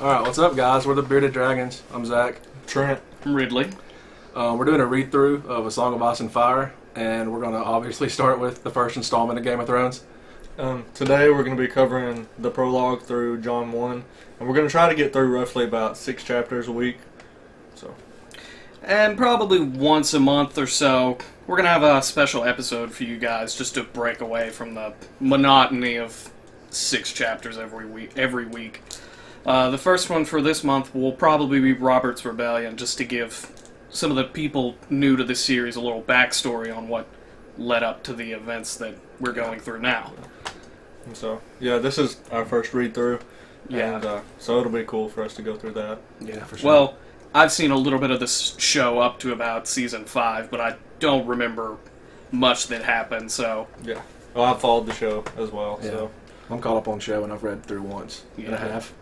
Alright, what's up, guys? We're the Bearded Dragons. I'm Zach. Trent. Ridley. We're doing a read-through of A Song of Ice and Fire, and we're going to obviously start with the first installment of Game of Thrones. Today we're going to be covering the prologue through Jon 1, and we're going to try to get through roughly about 6 chapters a week. And probably once a month or so, we're going to have a special episode for you guys just to break away from the monotony of 6 chapters every week. The first one for this month will probably be Robert's Rebellion, just to give some of the people new to this series a little backstory on what led up to the events that we're going through now. And so, yeah, this is our first read-through, Yeah. and so it'll be cool for us to go through that. Yeah, for sure. Well, I've seen a little bit of this show up to about Season 5, but I don't remember much that happened, so... Yeah. Well, I've followed the show as well, yeah. so... I'm caught up on show, and I've read through once and a half.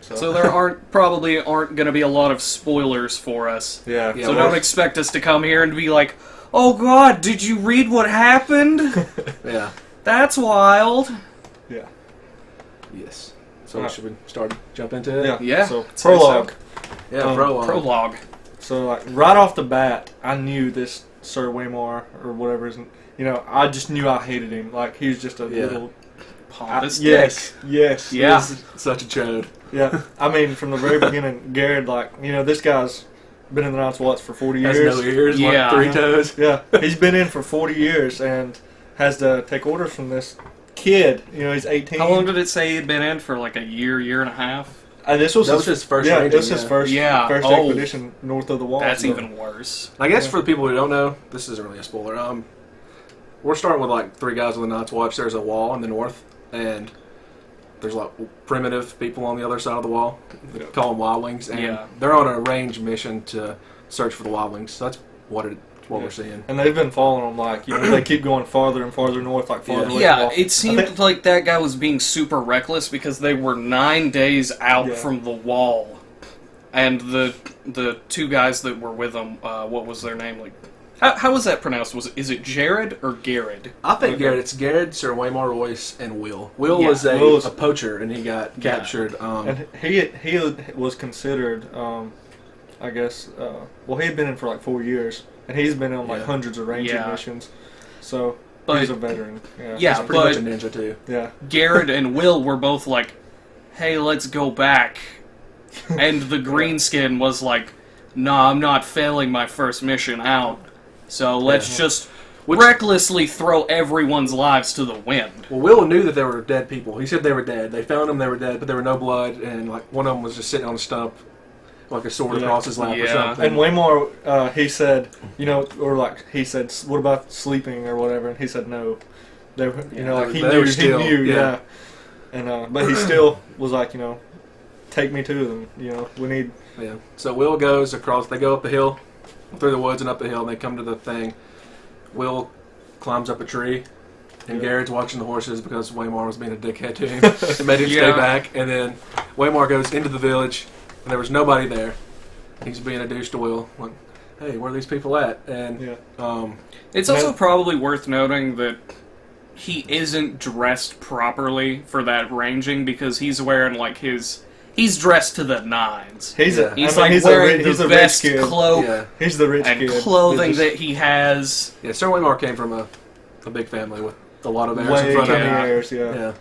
So there probably aren't going to be a lot of spoilers for us. Yeah. So don't expect us to come here and be like, "Oh God, did you read what happened? Yeah. That's wild." Yeah. Yes. So should we jump into it? Yeah. So, prologue. Yeah, prologue. Prologue. So, like, right off the bat, I knew this Sir Waymar, or whatever his... You know, I just knew I hated him. Like, he was just a little... Pompous Yes. Yeah. He's such a chode. Yeah. I mean, from the very beginning, Garrett, like, you know, this guy's been in the Night's Watch for 40 years. Has no ears, Yeah. like 3 toes. Yeah. He's been in for 40 years and has to take orders from this kid. You know, he's 18. How long did it say he'd been in for? Like a year and a half? This was his first Yeah, ranging, this was his first expedition north of the wall. That's so. even worse. I guess for the people who don't know, this isn't really a spoiler. We're starting with like 3 guys with the Night's Watch. There's a wall in the north, and there's like primitive people on the other side of the wall. They call them wildlings, and they're on a range mission to search for the wildlings. So that's what we're seeing. And they've been following them, like, you know, they keep going farther and farther north, like farther away from the Yeah, wall. it seemed like that guy was being super reckless because they were 9 days out from the wall, and the 2 guys that were with them, what was their name? Like, how was that pronounced? Is it Jared or Garrett? I think Garrett. It's Garrett, Sir Waymar Royce, and Will. Will was a poacher, and he got captured. And he was considered, I guess, well, he had been in for like 4 years, and he's been on like hundreds of ranging missions, so he's a veteran. He's pretty much a ninja too. Yeah. Garrett and Will were both like, "Hey, let's go back," and the greenskin was like, "Nah, I'm not failing my first mission out. So let's just recklessly throw everyone's lives to the wind." Well, Will knew that there were dead people. He said they were dead. They found them, they were dead, but there were no blood, and like one of them was just sitting on a stump, like a sword across his lap or something. And Waymar, he said, you know, or like he said, "What about sleeping or whatever?" And he said, "No." They were, you know, like he knew, And but he still was like, you know, take me to them. You know, we need. Yeah. So Will goes across. They go up the hill, through the woods and up the hill, and they come to the thing. Will climbs up a tree, and Garrett's watching the horses because Waymar was being a dickhead to him and made him stay back. And then Waymar goes into the village, and there was nobody there. He's being a douche to Will, like, "Hey, where are these people at?" And it's also probably worth noting that he isn't dressed properly for that ranging because he's wearing like he's dressed to the nines. He's wearing the best cloak. Yeah. He's the rich and kid. clothing that he has. Yeah, Sir Waymar came from a big family with a lot of heirs in front of him. Heirs, yeah.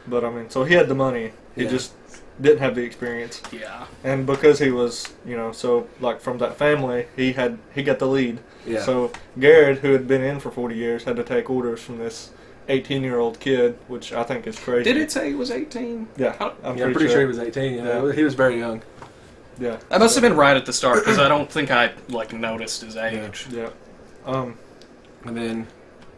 But I mean, so he had the money. He just didn't have the experience. Yeah. And because he was, you know, so like from that family, he got the lead. Yeah. So Garrett, who had been in for 40 years, had to take orders from this 18-year-old kid, which I think is crazy. Did it say he was 18? Yeah, I'm pretty sure he was 18. Yeah. He was very young. Yeah, I must have been right at the start because I don't think I like noticed his age. Yeah. And then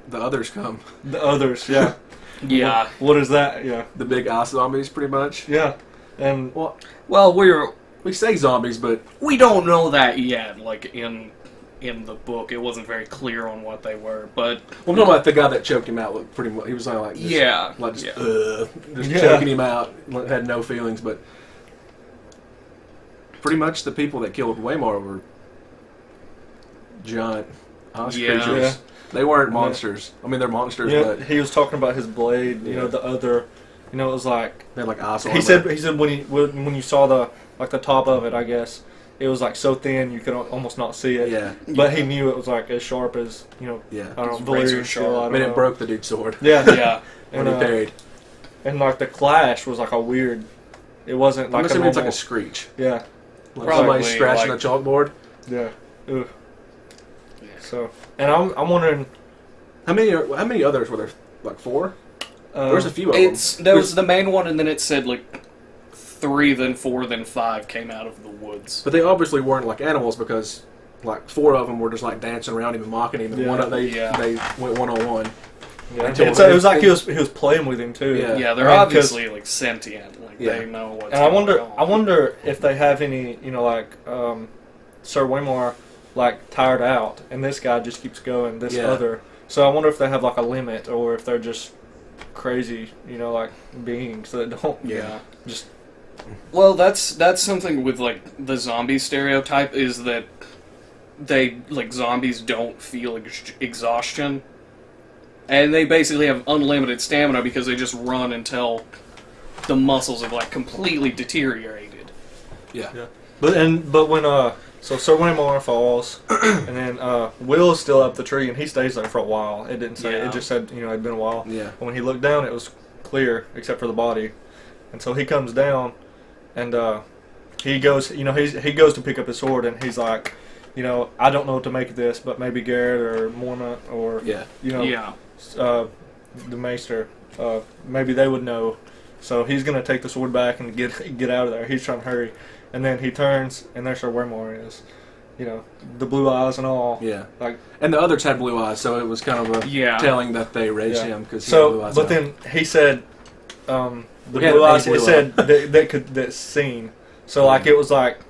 the others come. The others, yeah. Yeah. What is that? Yeah. The big ice zombies, pretty much. Yeah. And well, we say zombies, but we don't know that yet. Like in the book, it wasn't very clear on what they were. But I'm talking about the guy that choked him out. Looked pretty much. He was like just choking him out. Had no feelings, but pretty much the people that killed Waymar were giant ice creatures. Yeah. They weren't monsters. I mean, they're monsters, but he was talking about his blade. You know, the other You know, it was like They had like ice he armor. said when you saw the top of it, I guess it was like so thin you could almost not see it. Yeah. But he knew it was like as sharp as Yeah. I don't know, It's razor Valyrian sharp. steel, I I don't mean, know. it broke the dude's sword Yeah, Yeah. when and he parried. and like the clash was like a weird. It wasn't I'm like a assuming it's like normal. a screech. Yeah, Like Probably, somebody scratching like- a chalkboard. yeah. Ugh. Yeah. So, and I'm wondering. How many others were there? Like 4? There's a few of them. There was the main one, and then it said like 3, then 4, then 5 came out of the woods. But they obviously weren't like animals because like 4 of them were just like dancing around him and mocking him, and Yeah. they went one-on-one. Yeah. Until- And so it was like he was playing with him too. Yeah. Yeah, they're I mean, 'cause- obviously like sentient. Like Yeah. they know what's And I going on. wonder if they have any, like Sir Waymar, like tired out, and this guy just keeps going. This Yeah. other. So I wonder if they have like a limit, or if they're just crazy, like beings that don't. Yeah. Just. Well, that's something with like the zombie stereotype is that they like zombies don't feel exhaustion, and they basically have unlimited stamina because they just run until the muscles have like completely deteriorated. Yeah. But when so Sir Waymar falls, and then Will is still up the tree, and he stays there for a while. It didn't say. Yeah. It just said it'd been a while. Yeah. And when he looked down, it was clear except for the body, and so he comes down, and he goes. He goes to pick up his sword, and he's like, I don't know what to make of this, but maybe Garrett or Mormont or Yeah. Yeah. the Maester, maybe they would know. So he's gonna take the sword back and get out of there. He's trying to hurry, and then he turns, and there's Sir Waymar is, the blue eyes and all. Yeah. Like And the others had blue eyes, so it was kind of a Yeah. telling that they raised Yeah. him because he had blue so, eyes. but now. then he said, the We had blue a eyes. blue It said that's seen. So like it was like,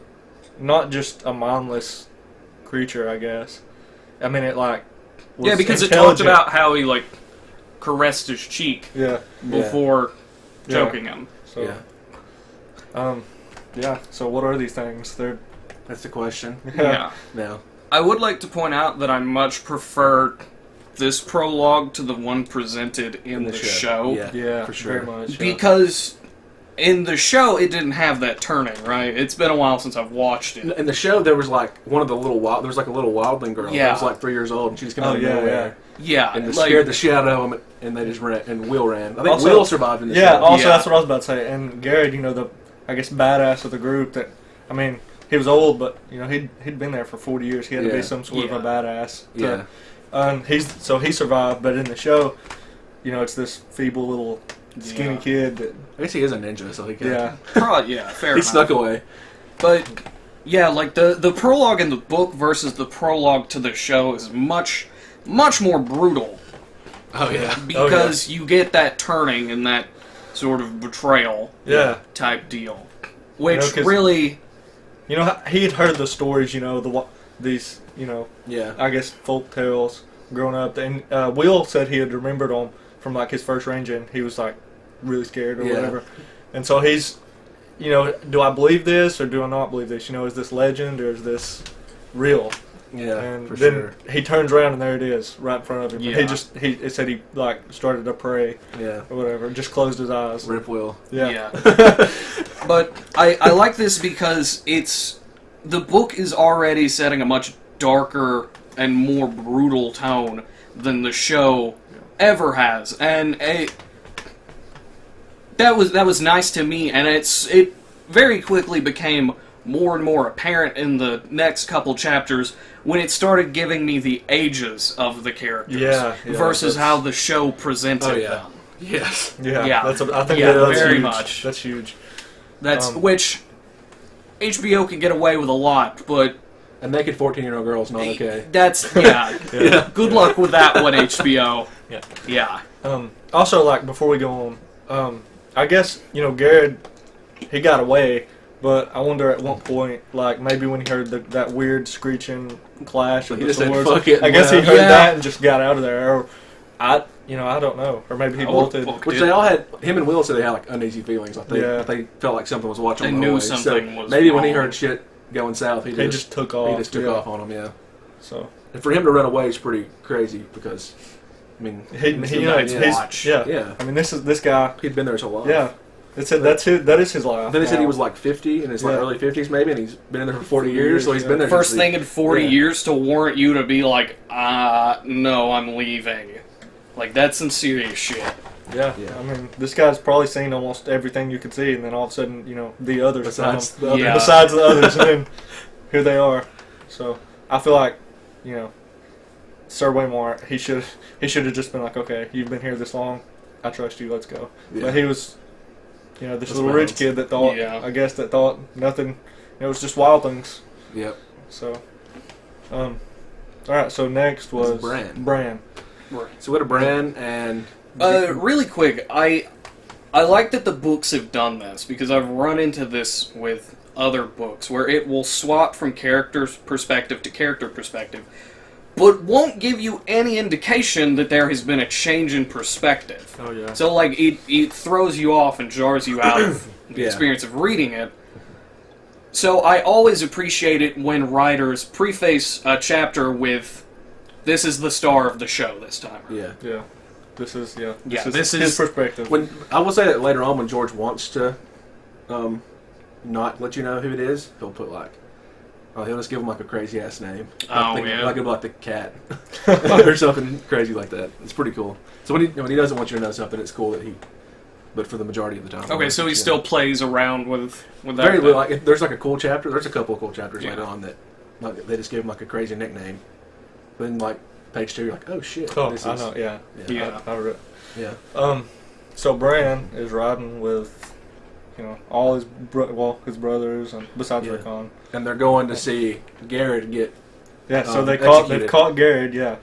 not just a mindless creature, I guess. I mean it like. Was Yeah, because it talked intelligent. about how he like caressed his cheek Yeah. before Yeah. choking him. So. Yeah. Yeah. So what are these things? They're. That's the question. Yeah. Now. I would like to point out that I much prefer this prologue to the one presented in the show. Yeah. Yeah. For sure. Very much. Yeah. Because in the show, it didn't have that turning, right? It's been a while since I've watched it. In the show, there was like one of the little there was like a little wildling girl. Yeah. That was like 3 years old, and she just came out of yeah, nowhere. Yeah, And they like, scared the shit out of them, and they just ran. And Will ran. I think Also- Will survived in the Yeah, show. also Yeah. that's what I was about to say. And Garrett, the I guess badass of the group. That I mean, he was old, but he'd been there for 40 years. He had to Yeah. be some sort of a Yeah. badass. Yeah. He survived, but in the show, it's this feeble little skinny Yeah. kid that I guess he is a ninja, so he can. yeah. probably, yeah, fair He enough. snuck away. But yeah, like the prologue in the book versus the prologue to the show is much more brutal Oh yeah. because you get that turning and that sort of betrayal Yeah. type deal, which 'cause- really He had heard the stories. These Yeah. I guess folk tales growing up. And Will said he had remembered them from like his first ranging. He was like really scared or Yeah. whatever. And so he's, do I believe this or do I not believe this? Is this legend or is this real? Yeah. And For then sure. he turns around and there it is right in front of him. Yeah. It said he like started to pray Yeah. or whatever. Just closed his eyes. Rip Will. Yeah. But I like this because the book is already setting a much darker and more brutal tone than the show ever has, and that was nice to me. And it very quickly became more and more apparent in the next couple chapters when it started giving me the ages of the characters Yeah, versus that's- how the show presented Oh, yeah. them. Yes. Yeah. Yeah. I think Yeah, that's very huge. much. That's huge. That's which HBO can get away with a lot, but And naked 14-year-old girl's not okay. that's yeah. Yeah. Good luck with that one, HBO. Yeah. Yeah. Also, like before we go on, I guess Garrett, he got away, but I wonder at what point, like maybe when he heard that weird screeching clash of He the just said, swords, "Fuck it," I guess he and heard Yeah. that and just got out of there. Or I don't know, or maybe he I would bolted. book Which it. they all had. Him and Will said they had like uneasy feelings. Like Yeah. they felt like something was watching They them the knew whole way. something So was maybe when he wrong. heard shit going south, he He just just took off. took yeah. off on them. Yeah. So And for him to run away is pretty crazy because I mean, yeah. I mean, this guy. He'd been there his whole life. Yeah. It said that is his life. Then they said he was like 50 in his like early 50s maybe, and he's been in there for 40 years, so he's been there. First thing in 40 years to warrant you to be like, no, I'm leaving. Like, that's some serious shit. Yeah. I mean, this guy's probably seen almost everything you could see, and then all of a sudden, the others besides the others, and then here they are. So I feel like, Sir Waymar, he should have just been like, okay, you've been here this long, I trust you, let's go. Yeah. But he was, this little rich kid that thought, that thought nothing, it was just wild things. Yep. So, all right. So next was Bran. So we had a Bran and. Really quick, I like that the books have done this because I've run into this with other books where it will swap from character's perspective to character perspective, but won't give you any indication that there has been a change in perspective. Oh yeah. So like it throws you off and jars you out of the experience of reading it. So I always appreciate it when writers preface a chapter with, "This is the star of the show this time." Yeah. Yeah. This is his perspective. When I will say that later on, when George wants to not let you know who it is, he'll put like, he'll just give him like a crazy ass name. Like the cat or something crazy like that. It's pretty cool. So when he doesn't want you to know something, it's cool that but for the majority of the time. Okay, so he still plays around with that. Very little. Like if there's like a cool chapter. There's a couple of cool chapters later on that they just give him like a crazy nickname. Then like. Page 2, you're like, oh shit. Oh, I know, yeah. I read. Yeah. So Bran is riding with, all his brothers, and besides Rickon. And they're going to see Garrett get. Yeah. So they've caught Garrett. Yeah.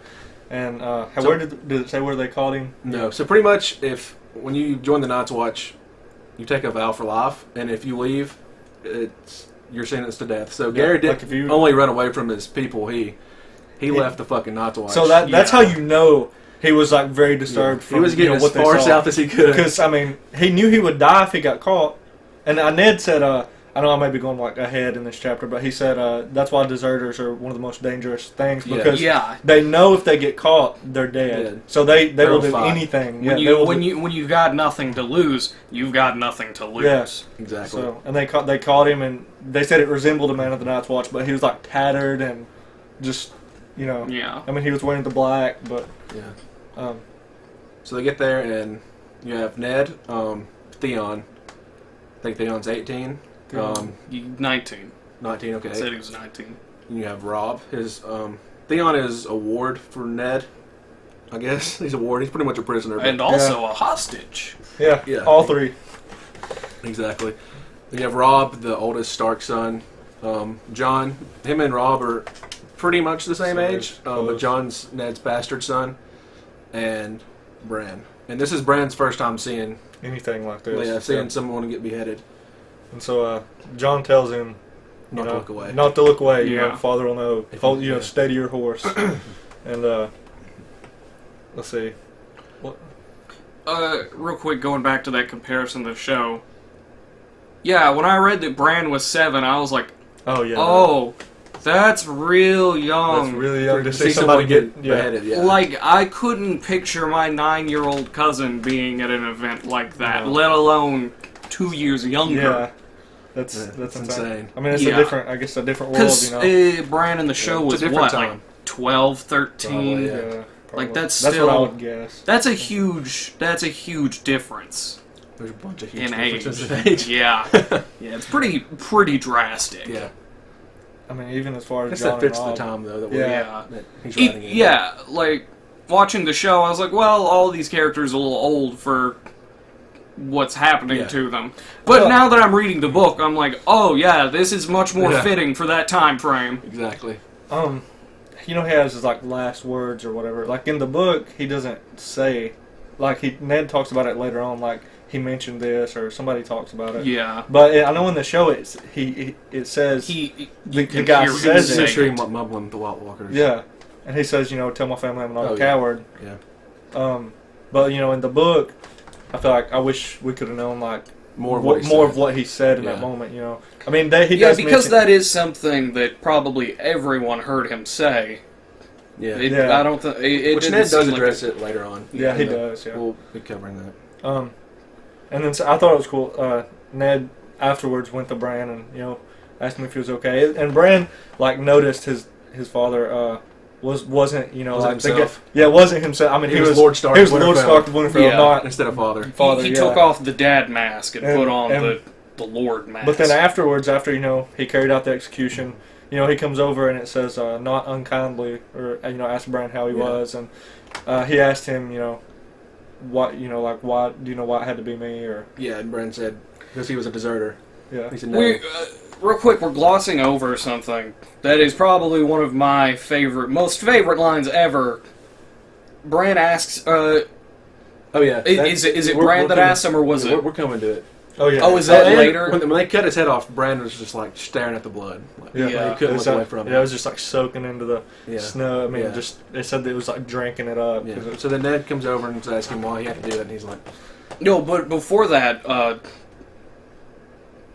And where did it say where they caught him? No. So pretty much, when you join the Night's Watch, you take a vow for life, and if you leave, you're sentenced to death. So Garrett didn't only run away from his people. He left the fucking Night's Watch. So that's how you know he was like very disturbed from he was getting as far south as he could. Because I mean, he knew he would die if he got caught. And Ned said, I know I may be going like ahead in this chapter, but he said that's why deserters are one of the most dangerous things because they know if they get caught, they're dead. So they will do anything. When you've got nothing to lose, you've got nothing to lose. Yeah, exactly. So and they caught him, and they said it resembled a man of the Night's Watch, but he was like tattered and just. Yeah. I mean, he was wearing the black, but so they get there, and you have Ned, Theon. I think Theon's 18. 19. 19. Okay. I said he was 19. And you have Robb. His Theon is a ward for Ned. I guess he's a ward. He's pretty much a prisoner, and also a hostage. Yeah. All three. Exactly. Then you have Robb, the oldest Stark son. Jon. Him and Robb are pretty much the same age, but Jon's Ned's bastard son, and Bran. And this is Bran's first time seeing anything like this. Yeah, seeing someone get beheaded. And so Jon tells him not to look away. Not to look away. Father will know. Steady your horse. And let's see. What? Real quick, going back to that comparison to the show. Yeah, when I read that Bran was 7, I was like, oh yeah. Oh. That's real young. That's really young to see somebody get beheaded. Yeah. Like, I couldn't picture my 9-year-old cousin being at an event like that, let alone 2 years younger. Yeah, that's insane. I mean, it's a different world, Because Bran in the show was what, like 12, 13? Probably, like that's still. What I would guess. That's a huge difference. There's a bunch of huge differences in age. Yeah, it's pretty drastic. Yeah. I mean, even as far as Jon that fits the time, though. That he's writing in. Yeah, like, watching the show, I was like, well, all these characters are a little old for what's happening to them. But now that I'm reading the book, I'm like, oh, yeah, this is much more fitting for that time frame. Exactly. He has his, like, last words or whatever. Like, in the book, he doesn't say... Like, Ned talks about it later on, like, he mentioned this, or somebody talks about it. Yeah. But I know in the show it says the guy says it. He's sure mumbling the White Walkers. Yeah, and he says, tell my family I'm not a coward. Yeah. But in the book, I feel like I wish we could have known like more of what he said in that moment. I mean, he does because that is something that probably everyone heard him say. Yeah. I don't think it Which didn't Ned does seem address it later on. Yeah, he does. Yeah. We'll be covering that. And then so I thought it was cool. Ned afterwards went to Bran and asked him if he was okay. And Bran noticed his father wasn't himself. wasn't himself. I mean he was Lord Stark. He was Lord Stark of Winterfell, not instead of father. He took off the dad mask and put on the Lord mask. But then afterwards, after he carried out the execution, he comes over and it says not unkindly, or asked Bran how he was, and he asked him what why why it had to be me, or and Bran said because he was a deserter. Yeah. He said no. Real quick, we're glossing over something that is probably one of my most favorite lines ever. Bran asks, oh yeah. Is it Bran that asks him, or was it? We're coming to it. Oh yeah. Oh, is that later? When they cut his head off, Bran was just staring at the blood. He couldn't look away from it. Yeah, it was just soaking into the snow. I mean, they said that it was drinking it up. Yeah. So then Ned comes over and asks him why he had to do that, and he's like, no, but before that,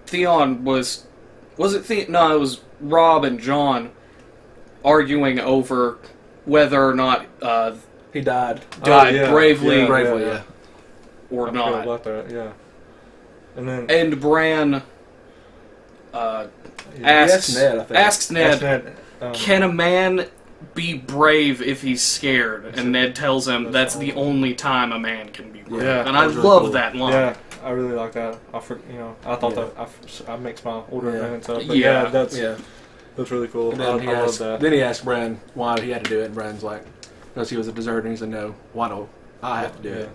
Theon was it Theon? No, it was Robb and Jon arguing over whether or not he died bravely, or I not. forgot about that, yeah. And Bran asks Ned, can a man be brave if he's scared? And Ned tells him that's the only time a man can be brave. Yeah, and I love that line. Yeah, I really like that. I thought that I mixed my order of events up. But that's really cool. And I love that. Then he asked Bran why he had to do it, and Bran's like, because he was a deserter, and he said, no, why do I have to do it?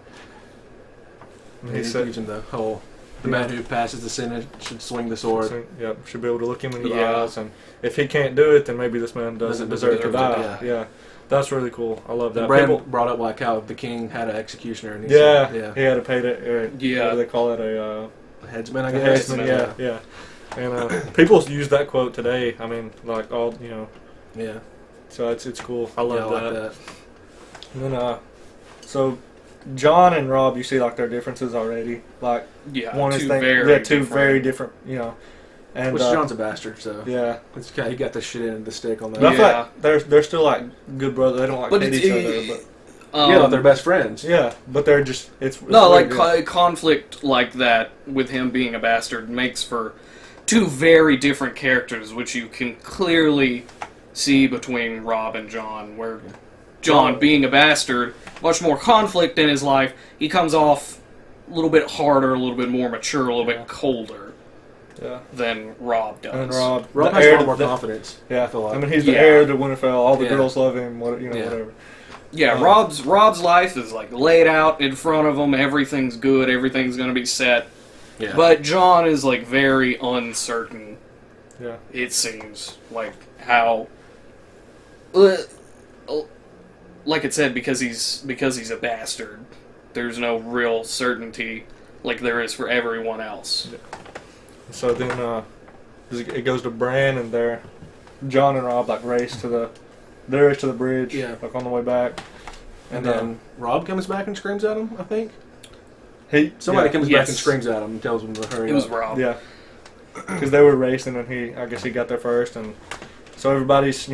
And he gives him the whole, the man who passes the sentence should swing the sword. Should be able to look him in the eyes, and if he can't do it, then maybe this man doesn't deserve to die. Yeah. That's really cool. I love that. And Bran brought up how the king had an executioner, and he said, he had to pay it. What do they call it? A headsman, I guess. Headsman, yeah. And people use that quote today. I mean, Yeah. So it's cool. I love that. Like that. And then, so Jon and Robb, you see their differences already. One is two very different. And which Jon's a bastard, so he got the shit in the stick on that. But I feel like they're still good brothers. They don't hate each other, but they're best friends. Yeah, but they're just conflict like that with him being a bastard makes for two very different characters, which you can clearly see between Robb and Jon, where Jon, being a bastard, much more conflict in his life, he comes off a little bit harder, a little bit more mature, a little bit colder than Robb does. And Robb has a lot more confidence. Yeah, I feel like. I mean, he's the heir to Winterfell. All the girls love him. Whatever. Yeah, Robb's life is laid out in front of him. Everything's good. Everything's gonna be set. Yeah. But Jon is very uncertain. Yeah. It seems how. Like it said, because he's a bastard, there's no real certainty like there is for everyone else. Yeah. So then it goes to Bran, and Jon and Robb race to the bridge, on the way back. And then Robb comes back and screams at him, I think. Somebody comes back and screams at him and tells him to hurry up. It was Robb. Yeah. Because they were racing, and I guess he got there first, and so everybody's,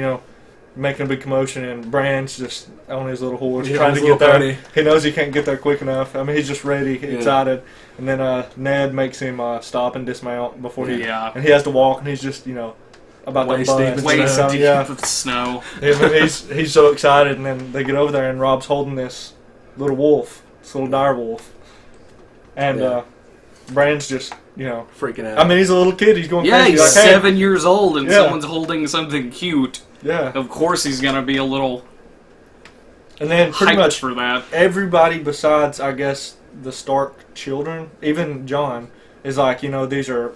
making a big commotion, and Bran's just on his little horse trying to get there. Pony. He knows he can't get there quick enough. I mean, he's just ready, excited. And then Ned makes him stop and dismount before and he has to walk, and he's just, about waist deep in snow. He's so excited, and then they get over there, and Robb's holding this little wolf, this little dire wolf. And Bran's just, freaking out. I mean, he's a little kid. He's going crazy. He's 7 years old, and someone's holding something cute. Yeah. Of course he's going to be a little And then pretty much for that. Everybody besides, I guess, the Stark children, even Jon, is these are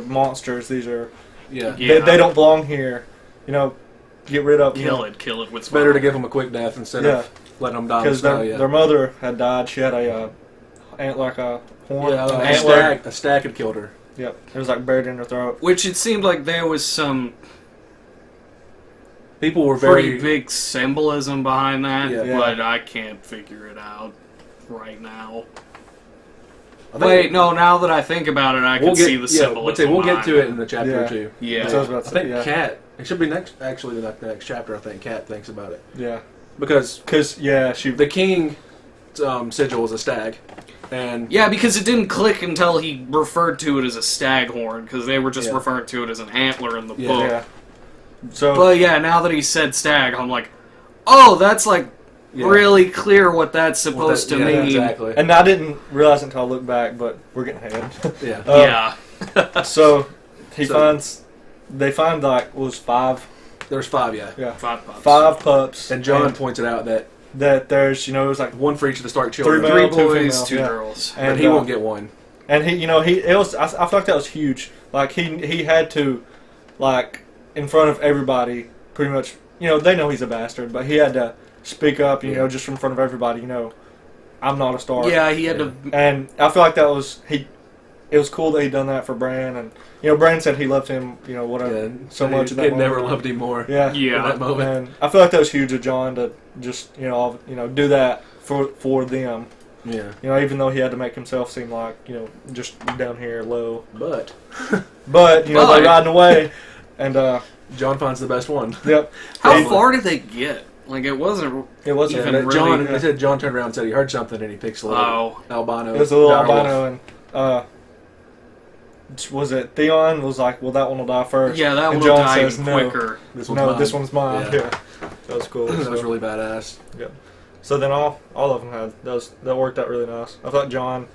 monsters. These are they don't belong here. Get rid of kill it with. It's better to give them a quick death instead of letting them die. Because their mother had died. She had a horn. A stag had killed her. Yep, it was buried in her throat. Which it seemed like there was some. People were pretty big symbolism behind that, Yeah. but I can't figure it out right now. Wait, no, now that I think about it, I can see the symbolism. We'll get to it in the chapter or two. Yeah. So I was about to say, I think Kat It should be actually the next chapter. I think Kat thinks about it. Yeah. Because the king sigil was a stag, and yeah, because it didn't click until he referred to it as a staghorn, because they were just referring to it as an antler in the book. Yeah. So, but yeah, now that he said stag, I'm like, oh, that's like really clear what that's supposed to mean. Exactly. And I didn't realize until I looked back, but we're getting ahead. Yeah. So they find like was 5. There's 5, yeah. Yeah. 5 pups. 5 pups. And John pointed out that there's, it was like one for each of the Stark children. 3 3 male, boys, 2 female, girls. And but he won't get one. And I feel like that was huge. Like he had to, like, in front of everybody, pretty much, they know he's a bastard, but he had to speak up, just in front of everybody, I'm not a Stark. Yeah, he had to. And I feel like it was cool that he done that for Bran, and Bran said he loved him, whatever, so much. He never loved him more. Yeah, in that moment. And I feel like that was huge of John to just do that for them. Yeah. Even though he had to make himself seem like just down here low. But they're riding away, and John finds the best one. Yep. How far did they get? Like, it wasn't. It wasn't even really. John. They said John turned around and said he heard something, and he picks a little albino. It was a little direwolf. albino, and was it Theon was like, well, that one will die first. Yeah, that and one will John die says, even no, quicker. This one's mine. This one's mine. Yeah. That was cool. That was really badass. Yeah. So then all of them had that worked out really nice. I thought John,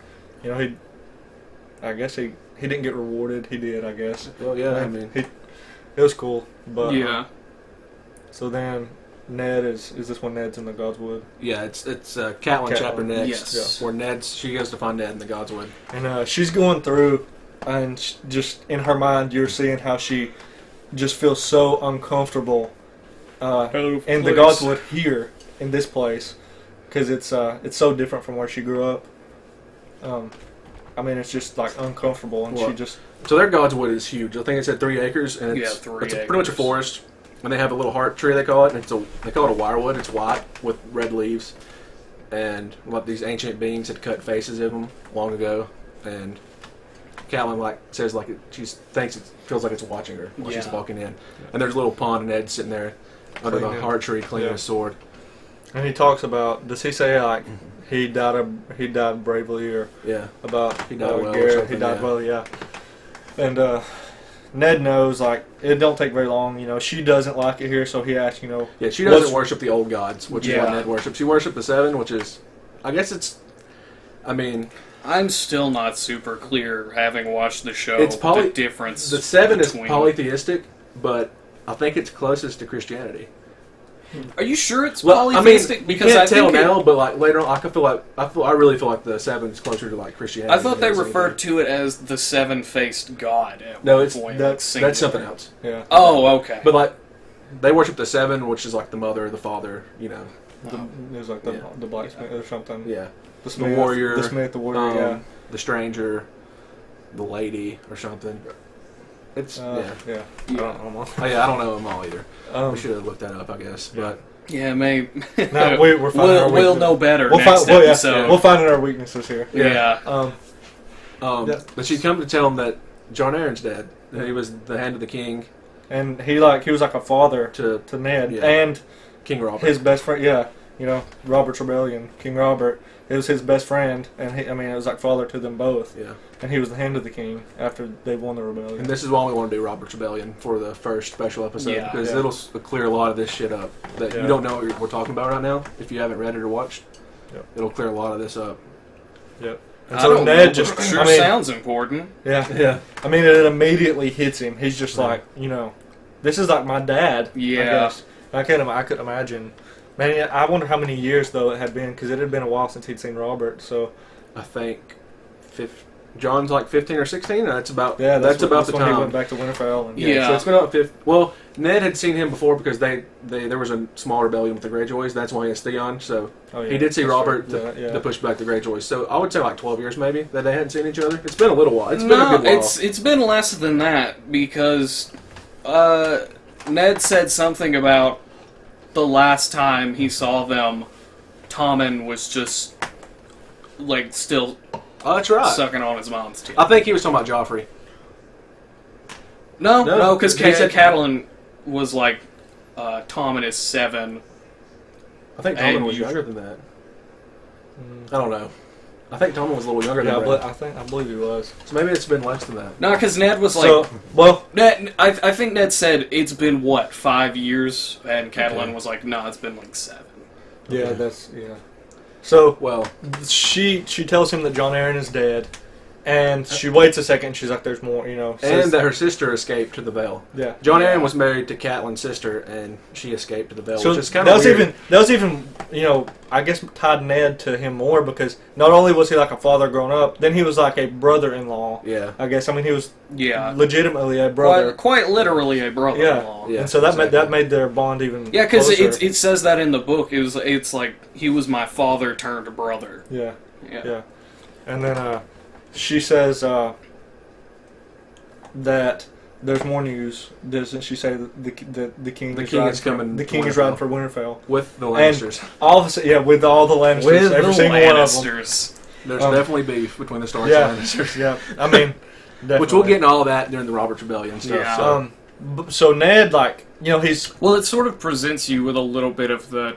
I guess he didn't get rewarded. He did, I guess. Well, yeah, I mean, it was cool. But yeah. So then Ned is this when Ned's in the Godswood? Yeah, it's Catelyn chapter next. Yes. Where she goes to find Ned in the Godswood. And she's going through, and just in her mind, you're seeing how she just feels so uncomfortable in the Godswood here in this place, because it's so different from where she grew up. I mean, it's just like uncomfortable, and she just. So their Godswood is huge. I think it said 3 acres, and it's pretty much a forest. And they have a little heart tree, they call it, and they call it a wirewood. It's white with red leaves, and these ancient beings had cut faces of them long ago. And Catelyn says she feels like it's watching her while she's walking in. And there's a little pond, and Ned's sitting there under the heart tree cleaning his sword. And he talks about, does he say he died bravely, or about he died well, Garrett? He died well, yeah. And Ned knows, it don't take very long. She doesn't like it here, so he asks, Yeah, she doesn't worship the old gods, which is what Ned worships. She worships the 7, which is, I guess I'm still not super clear, having watched the show, it's the difference. The 7 is polytheistic, but I think it's closest to Christianity. Are you sure it's polytheistic? Because you can't tell now, but later on, I really feel like the 7 is closer to Christianity. I thought they referred to it as the 7-faced god. That's something else. Yeah. Oh, okay. But they worship the 7, which is the mother, the father. There's the blacksmith or something. Yeah. The Smith, warrior. The Smith, the warrior. The stranger, the lady, or something. It's yeah. I don't know them all either. We should have looked that up, I guess. But yeah, maybe. We'll know better. We'll find our weaknesses here. Yeah. But she'd come to tell him that Jon Arryn's dead. That he was the hand of the king, and he was like a father to Ned and King Robert, his best friend. Yeah, Robert's Rebellion, King Robert. It was his best friend, and it was like father to them both. Yeah. And he was the hand of the king after they won the rebellion. And this is why we want to do Robert's Rebellion for the first special episode, because it'll clear a lot of this shit up that you don't know what we're talking about right now. If you haven't read it or watched, it'll clear a lot of this up. Yep. And I so don't Ned know, just sounds important. Yeah. I mean, it immediately hits him. He's just like, this is like my dad. Yeah. I couldn't imagine. Man, I wonder how many years though it had been, because it had been a while since he'd seen Robert. So I think John's 15 or 16. And that's about that's about the when time he went back to Winterfell. And, so it's been about 50. Well, Ned had seen him before because there was a small rebellion with the Greyjoys. That's why he has Theon. So he did see Robert to push back the Greyjoys. So I would say 12 years maybe that they hadn't seen each other. It's been a little while. It's been a good while. It's been less than that, because Ned said something about the last time he saw them, Tommen was just still that's right, sucking on his mom's teeth. I think he was talking about Joffrey. No, because Catelyn was like Tommen is 7. I think Tommen was younger than that. I don't know. I think Tommen was a little younger than that. I believe he was. So maybe it's been less than that. No, because Ned was like... Ned, I think Ned said it's been, 5 years? And Catelyn was like, no, it's been like 7. Yeah, yeah. So, well, she tells him that Jon Arryn is dead, and she waits a second. She's like, "There's more," and that her sister escaped to the Vale. Yeah, Jon Arryn was married to Catelyn's sister, and she escaped to the Vale, which is kind of weird. That was even I guess tied Ned to him more because not only was he like a father grown up, then he was like a brother-in-law. Yeah, I guess he was legitimately a brother, quite literally a brother-in-law. Yeah, and so that made their bond even because closer. it says that in the book. It's like he was my father turned brother. Yeah, and then she says that there's more news. Doesn't she say that the king is coming? The king is riding for Winterfell with the Lannisters. And all of a sudden, with all the Lannisters, with every single one of them. There's definitely beef between the Starks and Lannisters. Yeah, I mean, definitely. Which we'll get into all that during the Robert's Rebellion stuff. Yeah. So Ned, he's it sort of presents you with a little bit of the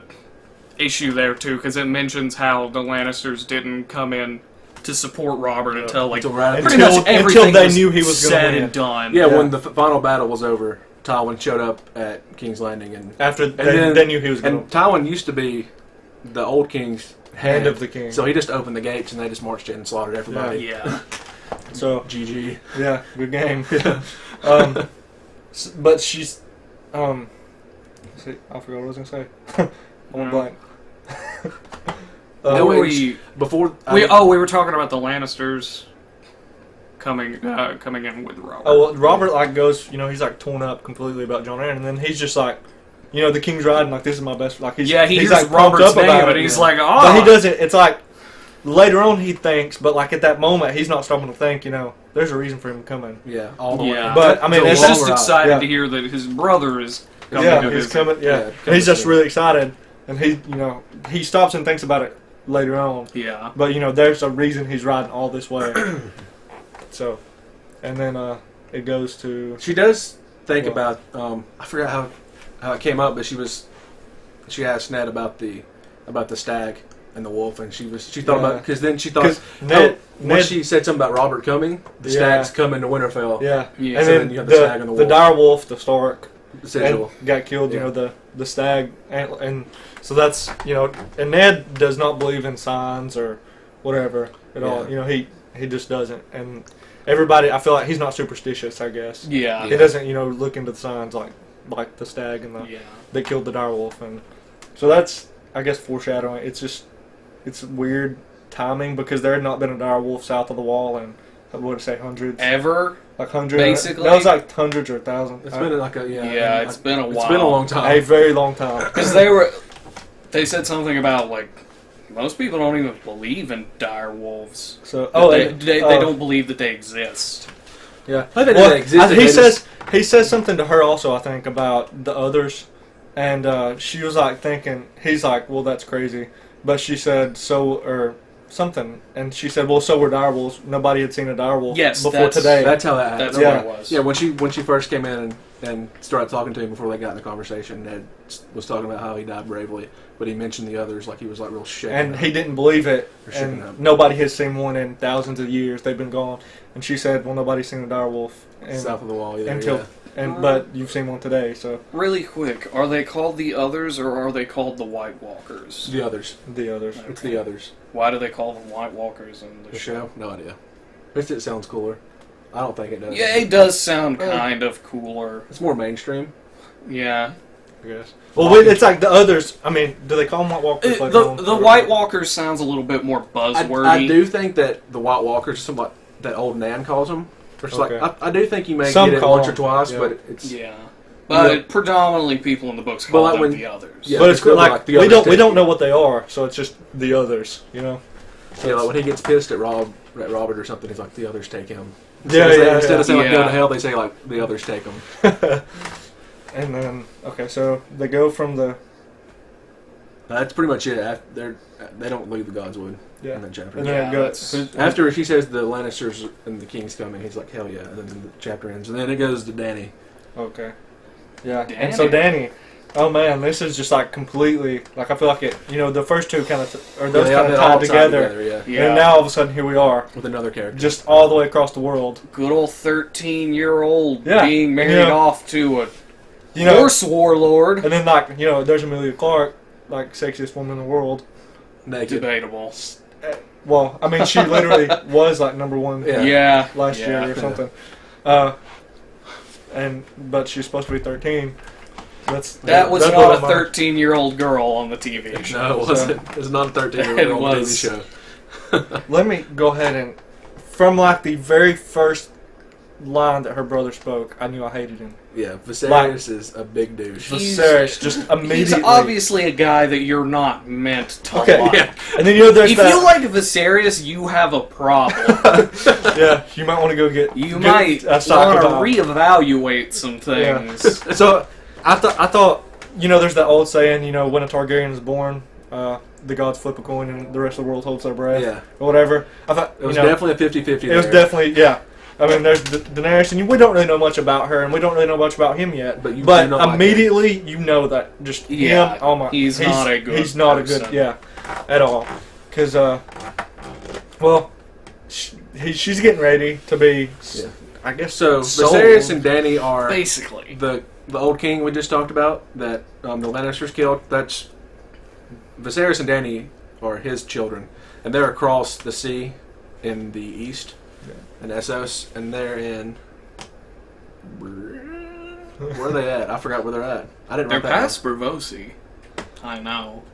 issue there too, because it mentions how the Lannisters didn't come in to support Robert until pretty much everything they knew he was said going to and done. Yeah, when the final battle was over, Tywin showed up at King's Landing, and they knew he was going. And Tywin used to be the old king's hand of the king, so he just opened the gates and they just marched in and slaughtered everybody. Yeah. So GG. Yeah, good game. But she's see, I forgot what I was going to say. I'm blank. We were talking about the Lannisters coming in with Robert. Oh, well, Robert goes, he's torn up completely about Jon Arryn, and then he's just the king's riding, this is my best. He hears Robert's name, and he's like, oh. But he doesn't. It's later on he thinks, but at that moment he's not stopping to think. There's a reason for him coming. Yeah, all the way. But I mean, he's just excited to hear that his brother is coming. Yeah, he's coming. Yeah, and he's just really excited, and he stops and thinks about it later on. Yeah. But there's a reason he's riding all this way. So, and then it goes to. She does think about. I forgot how it came up, but she asked Ned about the stag and the wolf, and she thought about because then she thought Ned she said something about Robert coming, the stag's coming to Winterfell. Yeah. And then you have the stag and the wolf. The dire wolf, the Stark, sigil got killed. The stag, and so that's and Ned does not believe in signs or whatever at all. He just doesn't, and everybody, I feel like he's not superstitious. I guess. Yeah. He doesn't look into the signs like the stag and they killed the dire wolf, and so that's I guess foreshadowing. It's weird timing because there had not been a dire wolf south of the wall in what would I say hundreds ever. Hundreds. Basically, that was hundreds or thousands. It's been it's been a while. It's been a long time. A very long time. Because they said something about most people don't even believe in dire wolves. So they don't believe that they exist. Yeah, they exist. He says something to her also. I think about the others, and she was thinking. He's well, that's crazy. But she said or something, and she said, well, so were dire wolves. Nobody had seen a dire wolf before today. That's how that happened. That's what it was. Yeah, when she first came in and started talking to him before they got in the conversation, Ned was talking about how he died bravely, but he mentioned the others he was real shaken. And he didn't believe it, and nobody has seen one in thousands of years. They've been gone. And she said, well, nobody's seen a dire wolf south of the wall either. But you've seen one today, so. Really quick, are they called the Others or are they called the White Walkers? The Others. The Others. Okay. It's the Others. Why do they call them White Walkers in the show? No idea. It sounds cooler. I don't think it does. Yeah, it does sound kind of cooler. It's more mainstream. Yeah. I guess. Well, it's the Others. I mean, do they call them White Walkers? The White Walkers sounds a little bit more buzzwordy. I do think that the White Walkers, somewhat that old Nan calls them. Okay. I do think you may get it once or twice, but it's but predominantly people in the books call them the Others. Yeah, but it's we don't know what they are, so it's just the Others, So when he gets pissed at Robert or something, he's like, the Others take him. Instead of saying going to hell, they say the Others take him. And then so they go from the. That's pretty much it. They don't leave the Godswood in that chapter. And then it goes, after she says the Lannisters and the King's coming, he's like, hell yeah. And then the chapter ends. And then it goes to Dany. Okay. Yeah, Danny. and so Danny, oh man, this is just like completely like I feel like it. You know, the first two kind of those kind of tied together. Yeah. And now all of a sudden here we are with another character, just all the way across the world. Good old 13-year-old Yeah. being married off to a horse warlord. And then like there's Amelia Clark, like sexiest woman in the world. Naked. Debatable. Well, I mean, she literally was like #1 last year or something. But she's supposed to be 13. That was not a 13-year-old girl on the TV show. No, it wasn't. It was not a 13-year-old on the TV show. Let me go ahead and, from like the very first line that her brother spoke, I knew I hated him. Yeah, Viserys is a big douche. Viserys just immediately. He's obviously a guy that you're not meant to like. Yeah. And then there's if you like Viserys, you have a problem. Yeah, you might want to go get. You might want to reevaluate some things. Yeah. So I thought there's that old saying, when a Targaryen is born, the gods flip a coin and the rest of the world holds their breath. Yeah. Or whatever. I thought it was definitely a 50-50. It was definitely, yeah. I mean, there's Daenerys, and we don't really know much about her, and we don't really know much about him yet. But immediately, you know that just him. Oh my, he's not a good. He's not person. A good, at all. Because, she's getting ready to be. Yeah. I guess so. Viserys and Dany are basically the old king we just talked about that the Lannisters killed. That's Viserys and Dany are his children, and they're across the sea in the east. In Essos, and they're in. Where are they at? I forgot where they're at. I didn't. They're past Braavosi. I know.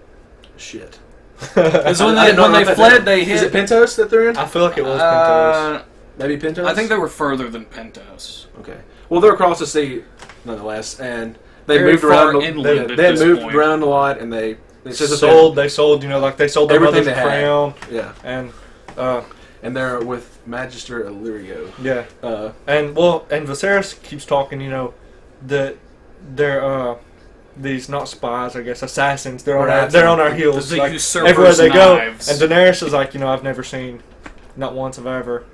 Shit. Because when they fled, they hit. Is it Pentos that they're in? I feel like it was Pentos. Maybe Pentos. I think they were further than Pentos. Okay. Well, they're across the sea, nonetheless, and they moved around. They moved around a lot, and they sold. They sold. They sold their mother's crown. Yeah. And they're with Magister Illyrio. Yeah. And Viserys keeps talking, that they're these not spies, I guess, assassins. They're on our heels. The usurpers' everywhere they go. knives. And Daenerys is like, I've never seen, not once have I ever,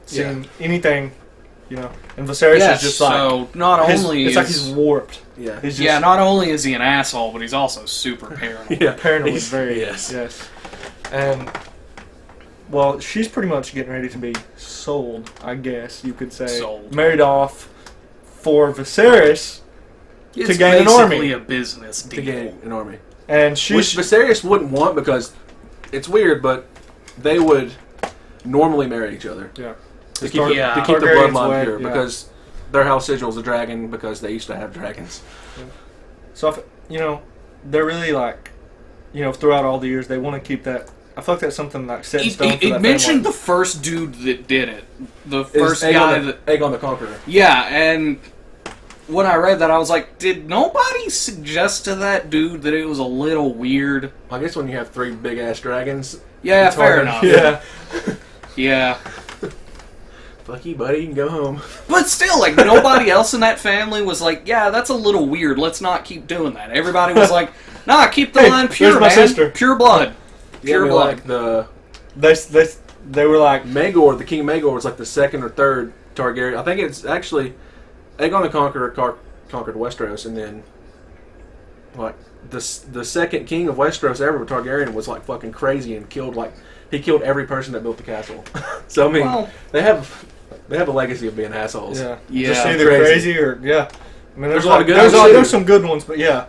seen anything, And Viserys is just like, so not only it's like he's warped. Yeah. He's just, not only is he an asshole, but he's also super paranoid. Yeah, paranoid, very. Yes. And. Well, she's pretty much getting ready to be sold, I guess you could say. Sold. Married off for Viserys to gain an army. It's basically a business deal. To gain an army. And which Viserys wouldn't want because it's weird, but they would normally marry each other. Yeah. To keep the bloodline pure because their house sigil's a dragon because they used to have dragons. Yeah. So, they're really like, throughout all the years, they want to keep that. I feel like that's something like set in stone for that mentioned family. the first dude that did it. The first guy that... Aegon the Conqueror. Yeah, and when I read that, I was like, did nobody suggest to that dude that it was a little weird? I guess when you have 3 big-ass dragons... Yeah, fair enough. Yeah. Yeah. Fuck you, buddy. You can go home. But still, nobody else in that family was like, yeah, that's a little weird. Let's not keep doing that. Everybody was like, nah, keep the line pure, my sister. Pure blood. Pure blood. They were like Maegor, the King Maegor was like the 2nd or 3rd Targaryen. I think it's actually Aegon the Conqueror conquered Westeros, and then the second king of Westeros ever, Targaryen, was like fucking crazy and killed every person that built the castle. So I mean, they have a legacy of being assholes. Yeah. Just either crazy or I mean, there's a lot of good. There's some good ones, but yeah.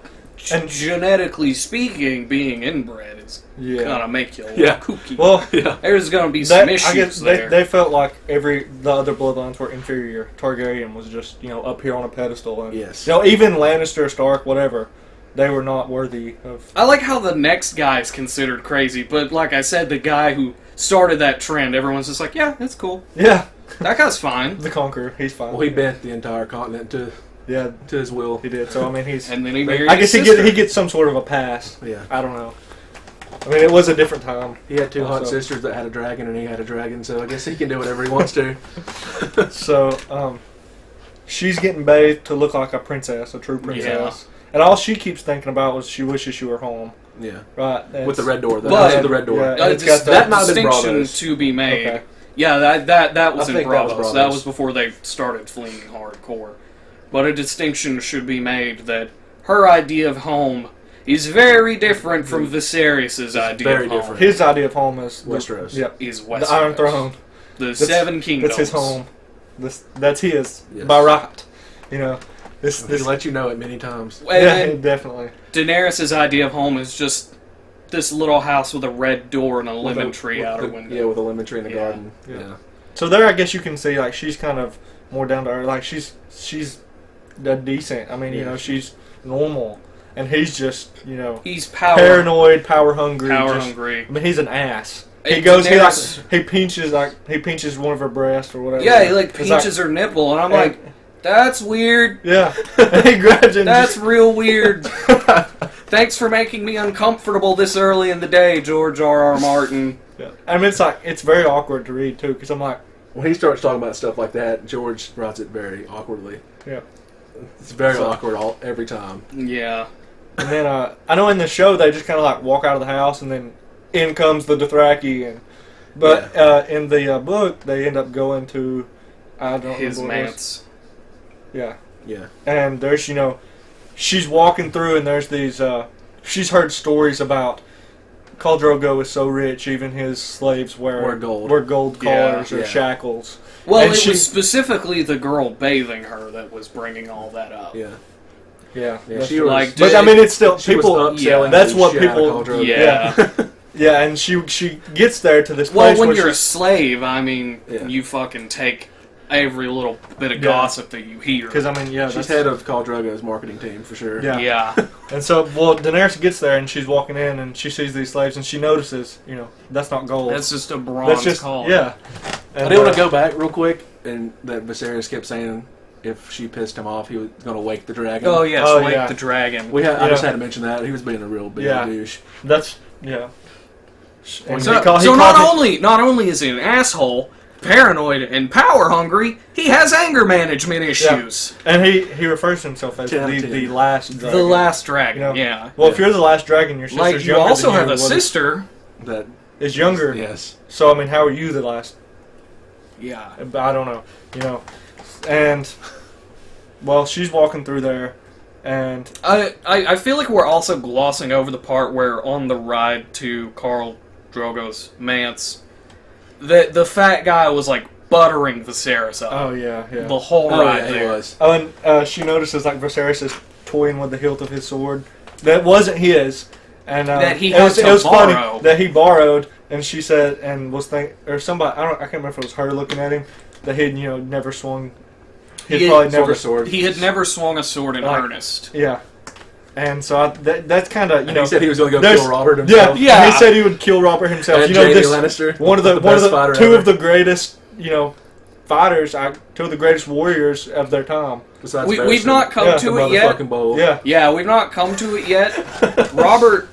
And genetically speaking, being inbred is gonna make you a little kooky. Well, there's gonna be some issues I guess there. They felt like the other bloodlines were inferior. Targaryen was just up here on a pedestal, and even Lannister, Stark, whatever, they were not worthy of. I like how the next guy's considered crazy, but like I said, the guy who started that trend, everyone's just like, yeah, it's cool. Yeah, that guy's fine. The Conqueror, he's fine. Well, he bent the entire continent to his will. He did. So I mean, he's and then he married. I guess he gets some sort of a pass. Yeah, I don't know. I mean, it was a different time. He had 2 hot sisters that had a dragon, and he had a dragon. So I guess he can do whatever he wants to. So, she's getting bathed to look like a princess, a true princess, and all she keeps thinking about was she wishes she were home. Yeah, right. With the red door, the red door. Yeah, it's got that distinction to be made. Okay. Yeah, that was in Bravos. Bravos. That was before they started fleeing hardcore. but a distinction should be made that her idea of home is very different from Viserys' idea very of home. different. His idea of home is Westeros. Is Westeros. The Iron Throne. The Seven Kingdoms. That's his home. That's his Yes. by right. You know, He let you know it many times. Yeah, definitely. Daenerys' idea of home is just this little house with a red door and a lemon tree out her window. Yeah, with a lemon tree in the garden. Yeah. Yeah. So there, I guess you can see like she's kind of more down to earth. Like she's a decent. I mean, you know, she's normal, and he's just He's paranoid, power hungry. hungry. I mean, he's an ass. Hey, He goes. Daenerys- He pinches one of her breasts or whatever. Yeah, he It's pinches her nipple, and I'm Hey. like, that's weird. Yeah, he grabs it. That's real weird. Thanks for making me uncomfortable this early in the day, George R.R. Martin. Yeah. I mean, it's very awkward to read too, because I'm like, When he starts talking about stuff like that, George writes it very awkwardly. yeah. It's very awkward every time. Yeah. And then I know in the show they just kind of like walk out of the house, and then in comes the Dothraki, but in the book they end up going to I don't His remember what it was. manse. Yeah. Yeah. And there's, she's walking through, and there's these, she's heard stories about Khal Drogo is so rich, even his slaves wear gold collars or shackles. Well, And it she- was specifically the girl bathing her that was bringing all that up. Yeah. Yeah. She was, like, But I mean, it's still, she people, was upselling that's the what shit out of people, Khal Drogo. Yeah. yeah, and she gets there to this Well, place when where you're a she's- slave, I mean, Yeah. you fucking take every little bit of Yeah. gossip that you hear. because I mean, yeah, She's head of Khal Drogo's marketing team for sure. Yeah. Yeah. And so, well, Daenerys gets there, and she's walking in, and she sees these slaves, and she notices, that's not gold. That's just a That's bronze just, collar. yeah. And, I did want to go back real quick, and that Viserys kept saying if she pissed him off, he was going to wake the dragon. Oh, yes, Oh, Wake yeah. the Dragon. I just had to mention that. He was being a real big douche. That's, yeah. And So, he called not him- only is he an asshole, paranoid, and power hungry, he has anger management issues. And he refers to himself as Ten out of the 10. last dragon. The last dragon, yeah. Well, if you're the last dragon, your sister's Like, you younger also than have you. a sister. That Is younger. yes. So, I mean, how are you the last? Yeah. I don't know. And, well, she's walking through there, and... I feel like we're also glossing over the part where on the ride to Khal Drogo's manse, the fat guy was like buttering Viserys up. Oh, yeah. The whole ride He there. was. Oh, and she notices, like, Viserys is toying with the hilt of his sword. That wasn't his. And That he it had was, to it was borrow. funny that he borrowed, and she said, and was or somebody, I can't remember if it was her looking at him, that he'd, never swung, he'd probably never, sword. He had never swung a sword in Like, earnest. yeah. And so that's kind of, And he said he was going to go there's- kill Robert yeah, himself. Yeah. he said he would kill Robert himself. And Jaime this, Lannister. one of the best fighter two ever. of the greatest, fighters, two of the greatest warriors of their time. Besides We've Barristan. not come Yeah, to The it yet. motherfucking bowl. Yeah. Yeah, we've not come to it yet. Robert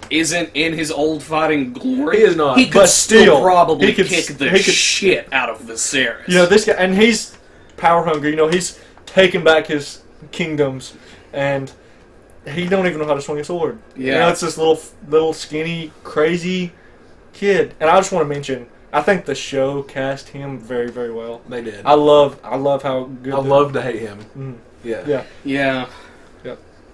isn't in his old fighting glory. He is not. He could But still still, probably he could- kick the he could- shit out of Viserys. This guy, and he's power hungry. He's taking back his kingdoms, and he don't even know how to swing a sword. Yeah. It's this little skinny, crazy kid. And I just want to mention, I think the show cast him very, very well. They did. I love how good. I love to hate him. Mm, Yeah. yeah. Yeah.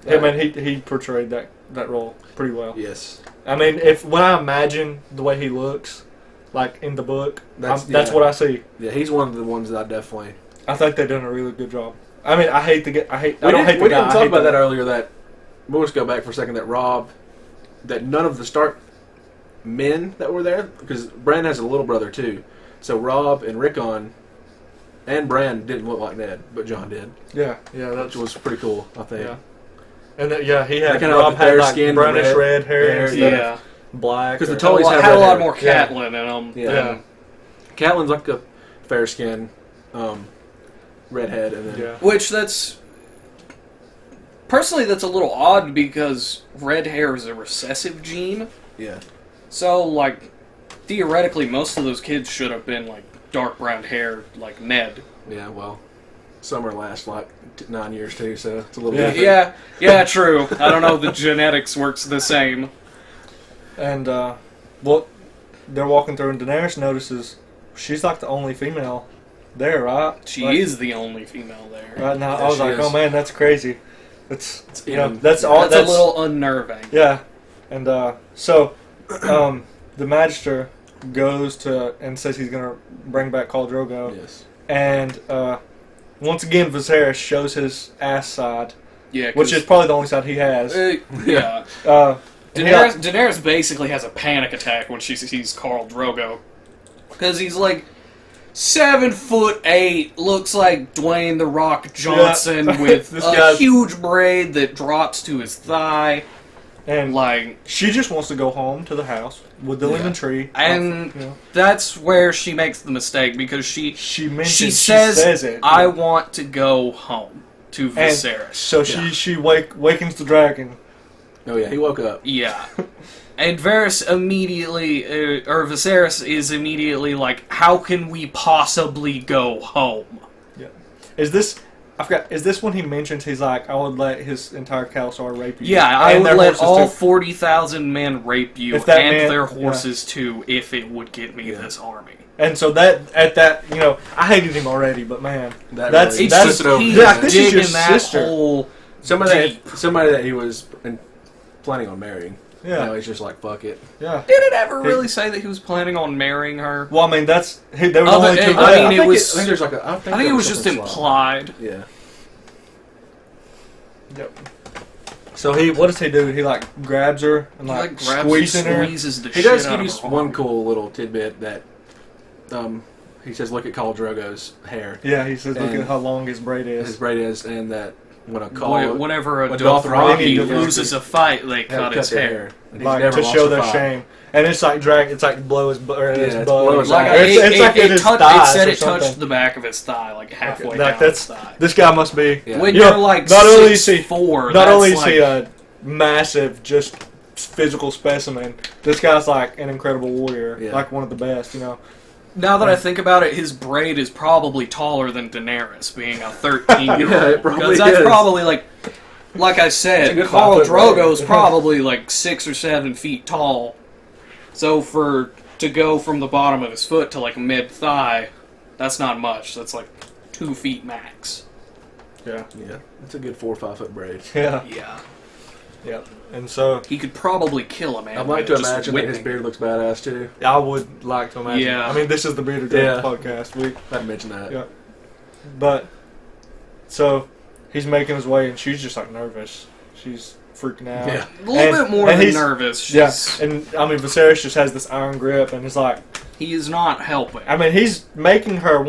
I mean, he portrayed that role pretty well. Yes. I mean, when I imagine the way he looks, like in the book, that's yeah. what I see. Yeah, he's one of the ones that I definitely. I think they've done a really good job. I mean, I don't hate the We guy. didn't talk about that earlier. That we'll just go back for a second. That none of the Stark men that were there, because Bran has a little brother too. So Robb and Rickon and Bran didn't look like Ned, but Jon did, Yeah, which was pretty cool. I think. yeah. And he had They kinda Rob like the had fair like skin, brownish red red hair hair, instead Yeah. of black. 'Cause the or- Tullys Had have a red lot hair. more Yeah. Catelyn in them. Yeah. Catelyn's like a fair skin, redhead, and then Yeah. Which that's personally that's a little odd because red hair is a recessive gene. yeah. So like theoretically most of those kids should have been like dark brown hair like Ned. Yeah, well, summer lasts like 9 years too, so it's a little Yeah. different. Yeah, true. I don't know if the genetics works the same. And well, they're walking through, and Daenerys notices she's like the only female there, right? She Like, is the only female there. right now. Yeah, I was she like, is. oh man, that's crazy. It's you know even- that's all. That's a little unnerving. Yeah, and so the Magister goes to and says he's gonna bring back Khal Drogo, Yes. and once again Viserys shows his ass side, Yeah, which is probably the only side he has. yeah. And Daenerys basically has a panic attack when she sees Khal Drogo, because he's like 7'8", looks like Dwayne the Rock Johnson with This a guy's- huge braid that drops to his thigh. and Like, she just wants to go home to the house with the lemon tree, and you know. that's where she makes the mistake, because she says it. I want to go home to And Viserys. so she wakens the dragon. Oh yeah, he woke up. Yeah. And Viserys is immediately like, how can we possibly go home? Yeah. Is this when he mentions he's like, I would let his entire Khalasar rape you? Yeah, I And would their let horses all too. 40,000 men rape you, If that and man- their horses too, if it would get me Yeah. this army. And so that you know, I hated him already, but man, That's It's that's just over. he's Yeah, this is digging your that sister. hole. somebody that he was planning on marrying. yeah, Now he's just like, fuck it. yeah. Did it ever really say that he was planning on marrying her? Well, I mean, there was Other- only two. I mean, left. it was- I think there's like a. I think there it was just something sly. implied. Yeah. Yep. So what does he do? He like grabs her and He, like grabs squeezing her. squeezes the He shit does out give of you her one arm. cool little tidbit that he says, look at Khal Drogo's hair. Yeah, he says, look And at how long his braid His is. braid is, and that when a Khal Whenever a when Dothraki Dothraki loses a fight, they cut his their hair. And he's Like never to lost show a their fight. shame, and it's like below his it's butt. below his Like, eye. It's it said or it touched something. the back of his thigh, like halfway Okay, down that's his thigh. this guy must be. Yeah. When You you're know, like not only is 6'4", Not only is that's he like, a massive, just physical specimen, this guy's like an incredible warrior, Yeah. like one of the best. You know. now that I think about it, his braid is probably taller than Daenerys, being a 13-year-old. Yeah, it probably Because that's is. probably like I said, It's a good Khal 5 foot braid. Drogo's probably like 6 or 7 feet tall. So to go from the bottom of his foot to like mid thigh, that's not much. That's like 2 feet max. Yeah. Yeah, it's a good 4 or 5 foot braid. Yeah. Yeah, Yeah. And so he could probably kill a man. I'd like with to just imagine that his whipping. beard looks badass too. I would like to imagine. Yeah. I mean, this is the Bearded Dragon Yeah. podcast. We, I'd mention that. Yeah. but so he's making his way, and she's just like nervous. She's freaking out. Yeah. A little bit more and than he's- nervous. Yeah, She's- and I mean Viserys just has this iron grip, and it's like, He is not helping. I mean, he's making her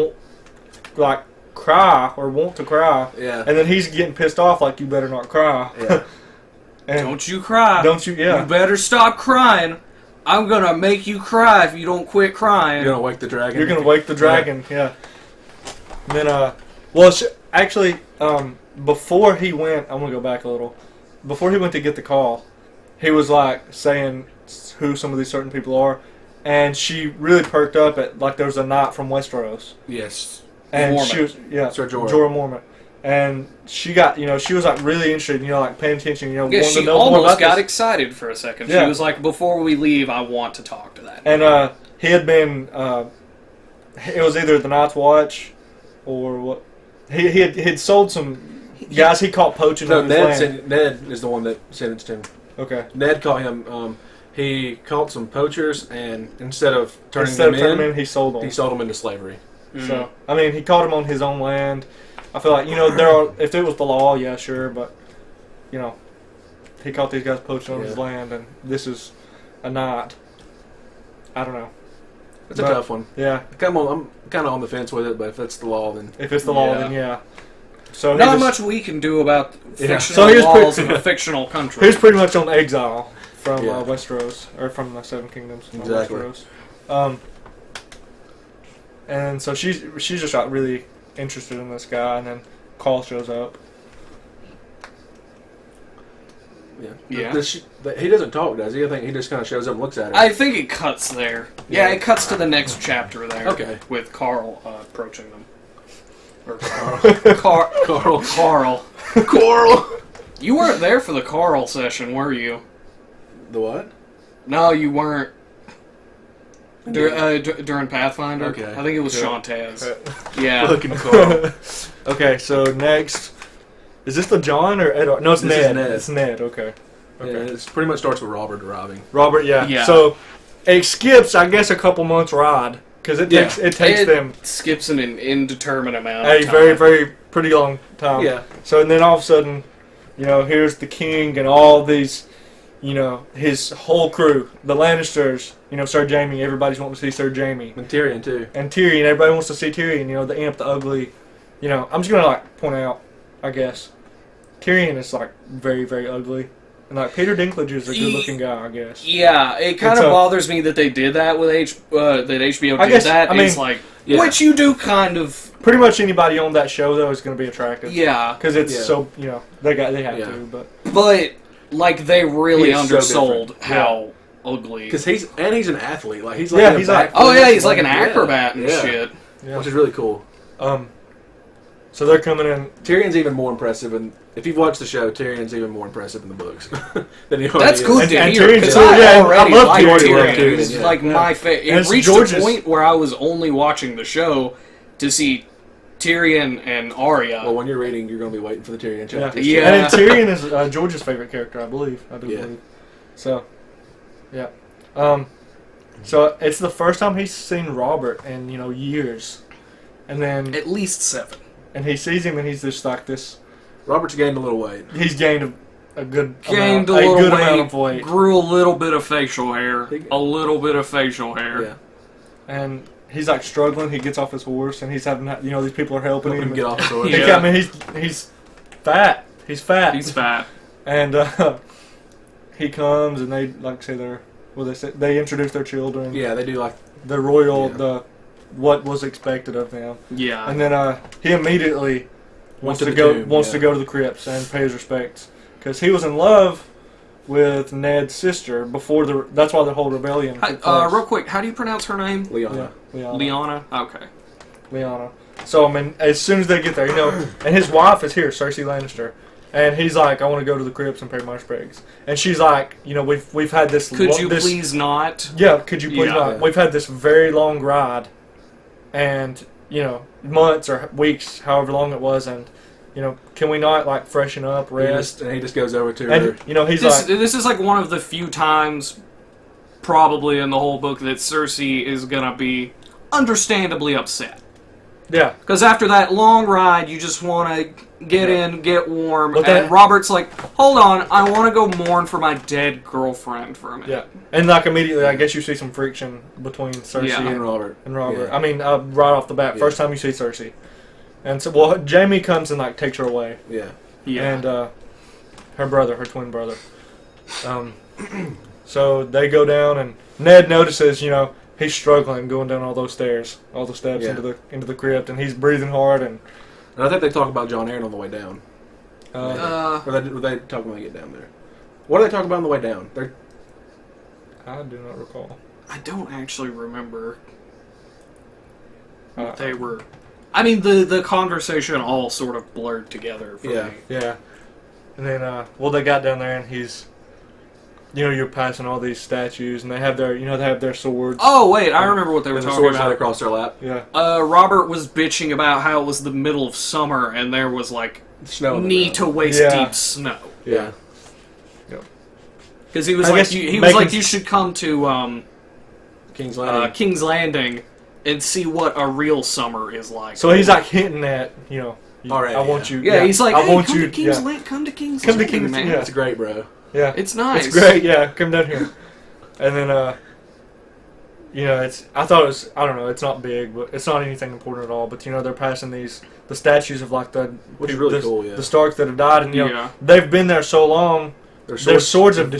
like cry or want to cry, Yeah. and then he's getting pissed off, like you better not cry. Yeah. and Don't you cry. don't you? Yeah, You better stop crying. I'm gonna make you cry if you don't quit crying. You're gonna wake the dragon. you're gonna wake the dragon. Yeah. And then well, actually, before he went, I'm gonna go back a little. Before he went to get the call, he was like saying who some of these certain people are, and she really perked up at like there was a knight from Westeros, Yes. and Mormont. she was Sir Jorah. Jorah Mormont, and she got she was like really interested, like paying attention, Yeah, wanting she to know more almost about got this. excited for a second. Yeah. She was like, "Before we leave, I want to talk to that." And he had been it was either the Night's Watch or what he'd sold some guys he caught poaching No, on his land. Ned is the one that sentenced him. Okay. Ned caught him. He caught some poachers, and instead of turning Instead of them turning in, him in, he sold them. he sold them into slavery. Mhm. So I mean, he caught him on his own land. I feel like there are if it was the law, yeah, sure, but he caught these guys poaching on his Yeah. land, and this is a night. I don't know. It's a But- tough one. Yeah, I'm kind of on the fence with it, but if it's the law, then if it's the law, Yeah. then yeah. So he Not was- much we can do about Yeah. fictional So he was laws pretty- in a fictional country. He was pretty much on exile from Yeah. Westeros, or from the Seven Kingdoms of Exactly. Westeros. And so she's just got really interested in this guy, and then Khal shows up. Yeah. He doesn't talk, does he? I think he just kind of shows up and looks at her. I think it cuts there. Yeah, Yeah. it cuts to the next chapter there. Okay. With Carl approaching them. Or Carl. Carl. Coral. You weren't there for the Carl session, were you? The what? No, you weren't. During Pathfinder. Okay. I think it was Shantaz. Okay. Yeah. Fucking Carl. Okay, so next, is this the John or Ed? No, it's This Ned. is Ned. It's Ned. Okay. Yeah, it pretty much starts with Robert arriving. Robert, yeah. Yeah. So it skips, I guess, a couple months ride because it takes them skips an indeterminate amount a of time. very, very pretty long time. Yeah. So and then all of a sudden, here's the king and all these, his whole crew, the Lannisters, Sir Jaime. Everybody's wanting to see Sir Jaime. And Tyrion too. And Tyrion, everybody wants to see Tyrion. The imp, the ugly. I'm just gonna point out, I guess, Tyrion is very, very ugly. And Peter Dinklage is a good-looking guy, I guess. Yeah, it kind of bothers me that they did that with that HBO did that. It's which you do kind of. Pretty much anybody on that show though is going to be attractive. Yeah, because it's so they have to, but they really undersold so how ugly. Because he's an athlete. He's like an acrobat and shit. Yeah. Which is really cool. So they're coming in. Tyrion's even more impressive, and if you've watched the show, Tyrion's even more impressive in the books than he already That's is. good to and hear. Tyrion's I I love like Tyrion. Tyrion. He's my favorite. It reached a point where I was only watching the show to see Tyrion and Arya. Well, when you're reading, you're going to be waiting for the Tyrion chapter. Yeah. And Tyrion is George's favorite character, I believe. I do believe. So, yeah. So it's the first time he's seen Robert in years, and then at least 7. And he sees him, and he's just like this. Robert's gained a little weight. He's gained a good amount of weight. Grew a little bit of facial hair. Yeah. And he's struggling. He gets off his horse, and he's having these people are helping him get off his horse. I mean, he's fat. He's fat. And he comes, and they they introduce their children. Yeah, they do the royal what was expected of them. Yeah. And then he immediately wants to go to the crypts and pay his respects because he was in love with Ned's sister before that's why the whole rebellion took place. Real quick, how do you pronounce her name? Lyanna. Yeah, Lyanna? Okay. Lyanna. So I mean, as soon as they get there, and his wife is here, Cersei Lannister. And he's like, I want to go to the crypts and pay my respects. And she's like, we've had this. Could you please not? Yeah, could you please not? Yeah. We've had this very long ride, and months or weeks, however long it was, and can we not freshen up, rest? And he just goes over to her. And he's this is one of the few times, probably in the whole book, that Cersei is gonna be understandably upset. Yeah. Because after that long ride, you just want to get in, get warm, But and Robert's like, hold on, I want to go mourn for my dead girlfriend for a minute. Yeah. And immediately, I guess you see some friction between Cersei and Robert. Yeah. I mean, right off the bat, first time you see Cersei. And so, Jaime comes and takes her away. Yeah. Yeah. And her twin brother. So they go down, and Ned notices, he's struggling going down all those stairs, all the steps into the crypt, and he's breathing hard. And I think they talk about Jon Arryn on the way down. Uh, or they talk when they get down there. What do they talk about on the way down? I do not recall. I don't actually remember what they were. I mean, the conversation all sort of blurred together for me. Yeah. And then, they got down there, and he's, you're passing all these statues, and they have their swords. Oh, wait, I remember what they were talking swords about. Across their lap. Yeah. Robert was bitching about how it was the middle of summer, and there was, snow knee to waist deep snow. Yeah. Because he was like, you should come to King's Landing. King's Landing and see what a real summer is like. So he's hinting at, I want you. Yeah, he's like, I want come you. to King's Landing. Come to King's Come to Landing, King's man. Yeah. It's great, bro. Yeah. It's nice. It's great, yeah. Come down here. And then, I thought it was, I don't know, it's not big, but it's not anything important at all. But, they're passing the statues of, which is really cool, the Starks that have died. And, they've been there so long, their swords have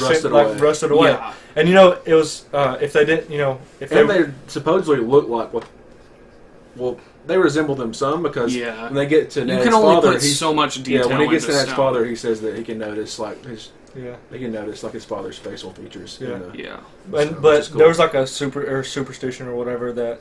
rusted away. Yeah. And, it was, if they didn't, if they supposedly look like well, they resemble them some because when they get to Ned's father, you can only put so much detail. Yeah, when he gets to Ned's stone. father, he says that he can notice his. Yeah, he can notice his father's facial features. Yeah, But cool. There was a superstition or whatever that,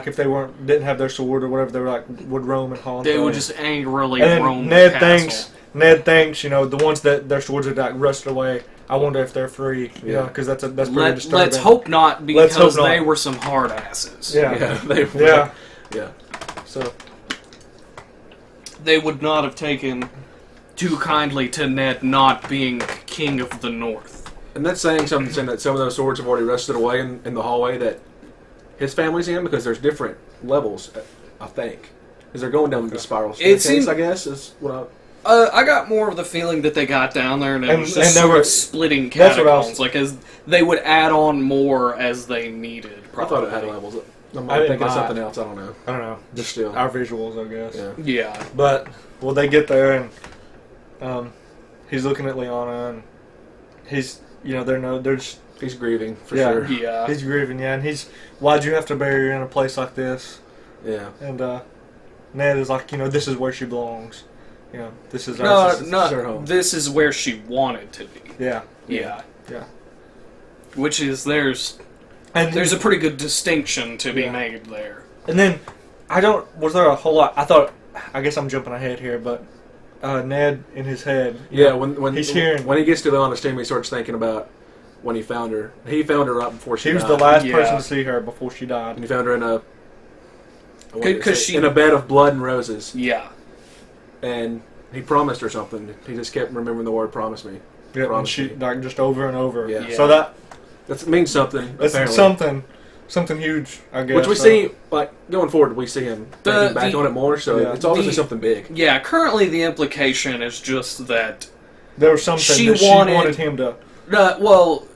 if they didn't have their sword or whatever, they were would roam and haunt. They would just angrily and roam Ned the castle. Ned thinks, the ones that their swords had rusted away, I wonder if they're free. You know, because that's pretty disturbing. Let's hope not, because hope not. they were some hard asses. Yeah. Yeah. So they would not have taken too kindly to Ned not being king of the North. And that's saying something, saying that some of those swords have already rusted away in the hallway that his family's in, because there's different levels, I think. Because they're going down the spiral staircase, I guess, is what I got more of the feeling that they got down there and it was just they sort were of splitting catacombs, what as they would add on more as they needed. Probably. I thought it had levels. I'm thinking of something else. I don't know. I don't know. Just still our visuals, I guess. Yeah. But they get there and he's looking at Lyanna and he's he's grieving for sure. Yeah. He's grieving, and why'd you have to bury her in a place like this? Yeah. And Ned is like, this is where she belongs. This is her home. This is where she wanted to be. Yeah. Yeah. Yeah. Which is there's a pretty good distinction to be made there. And then was there a whole lot? I guess I'm jumping ahead here, but Ned in his head. When he's hearing, when he gets to the honest team, he starts thinking about when he found her. He found her right before she died. He was the last person to see her before she died. And he found her in a bed of blood and roses. Yeah. And he promised her something. He just kept remembering the word "promise me." Yeah, and she just over and over. Yeah. So that means something. That's something huge, I guess. Which we see, going forward, we see him thinking back on it more. So it's obviously something big. Yeah. Currently, the implication is just that there was something she wanted him to. Well,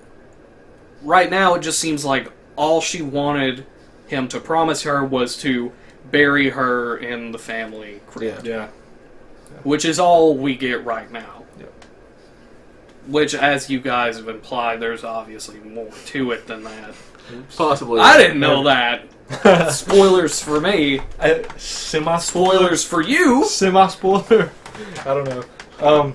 right now it just seems like all she wanted him to promise her was to bury her in the family crypt. Yeah. Which is all we get right now. Yep. Which, as you guys have implied, there's obviously more to it than that. Possibly. I didn't know that. Spoilers for me. Spoilers for you. Semi-spoiler. I don't know.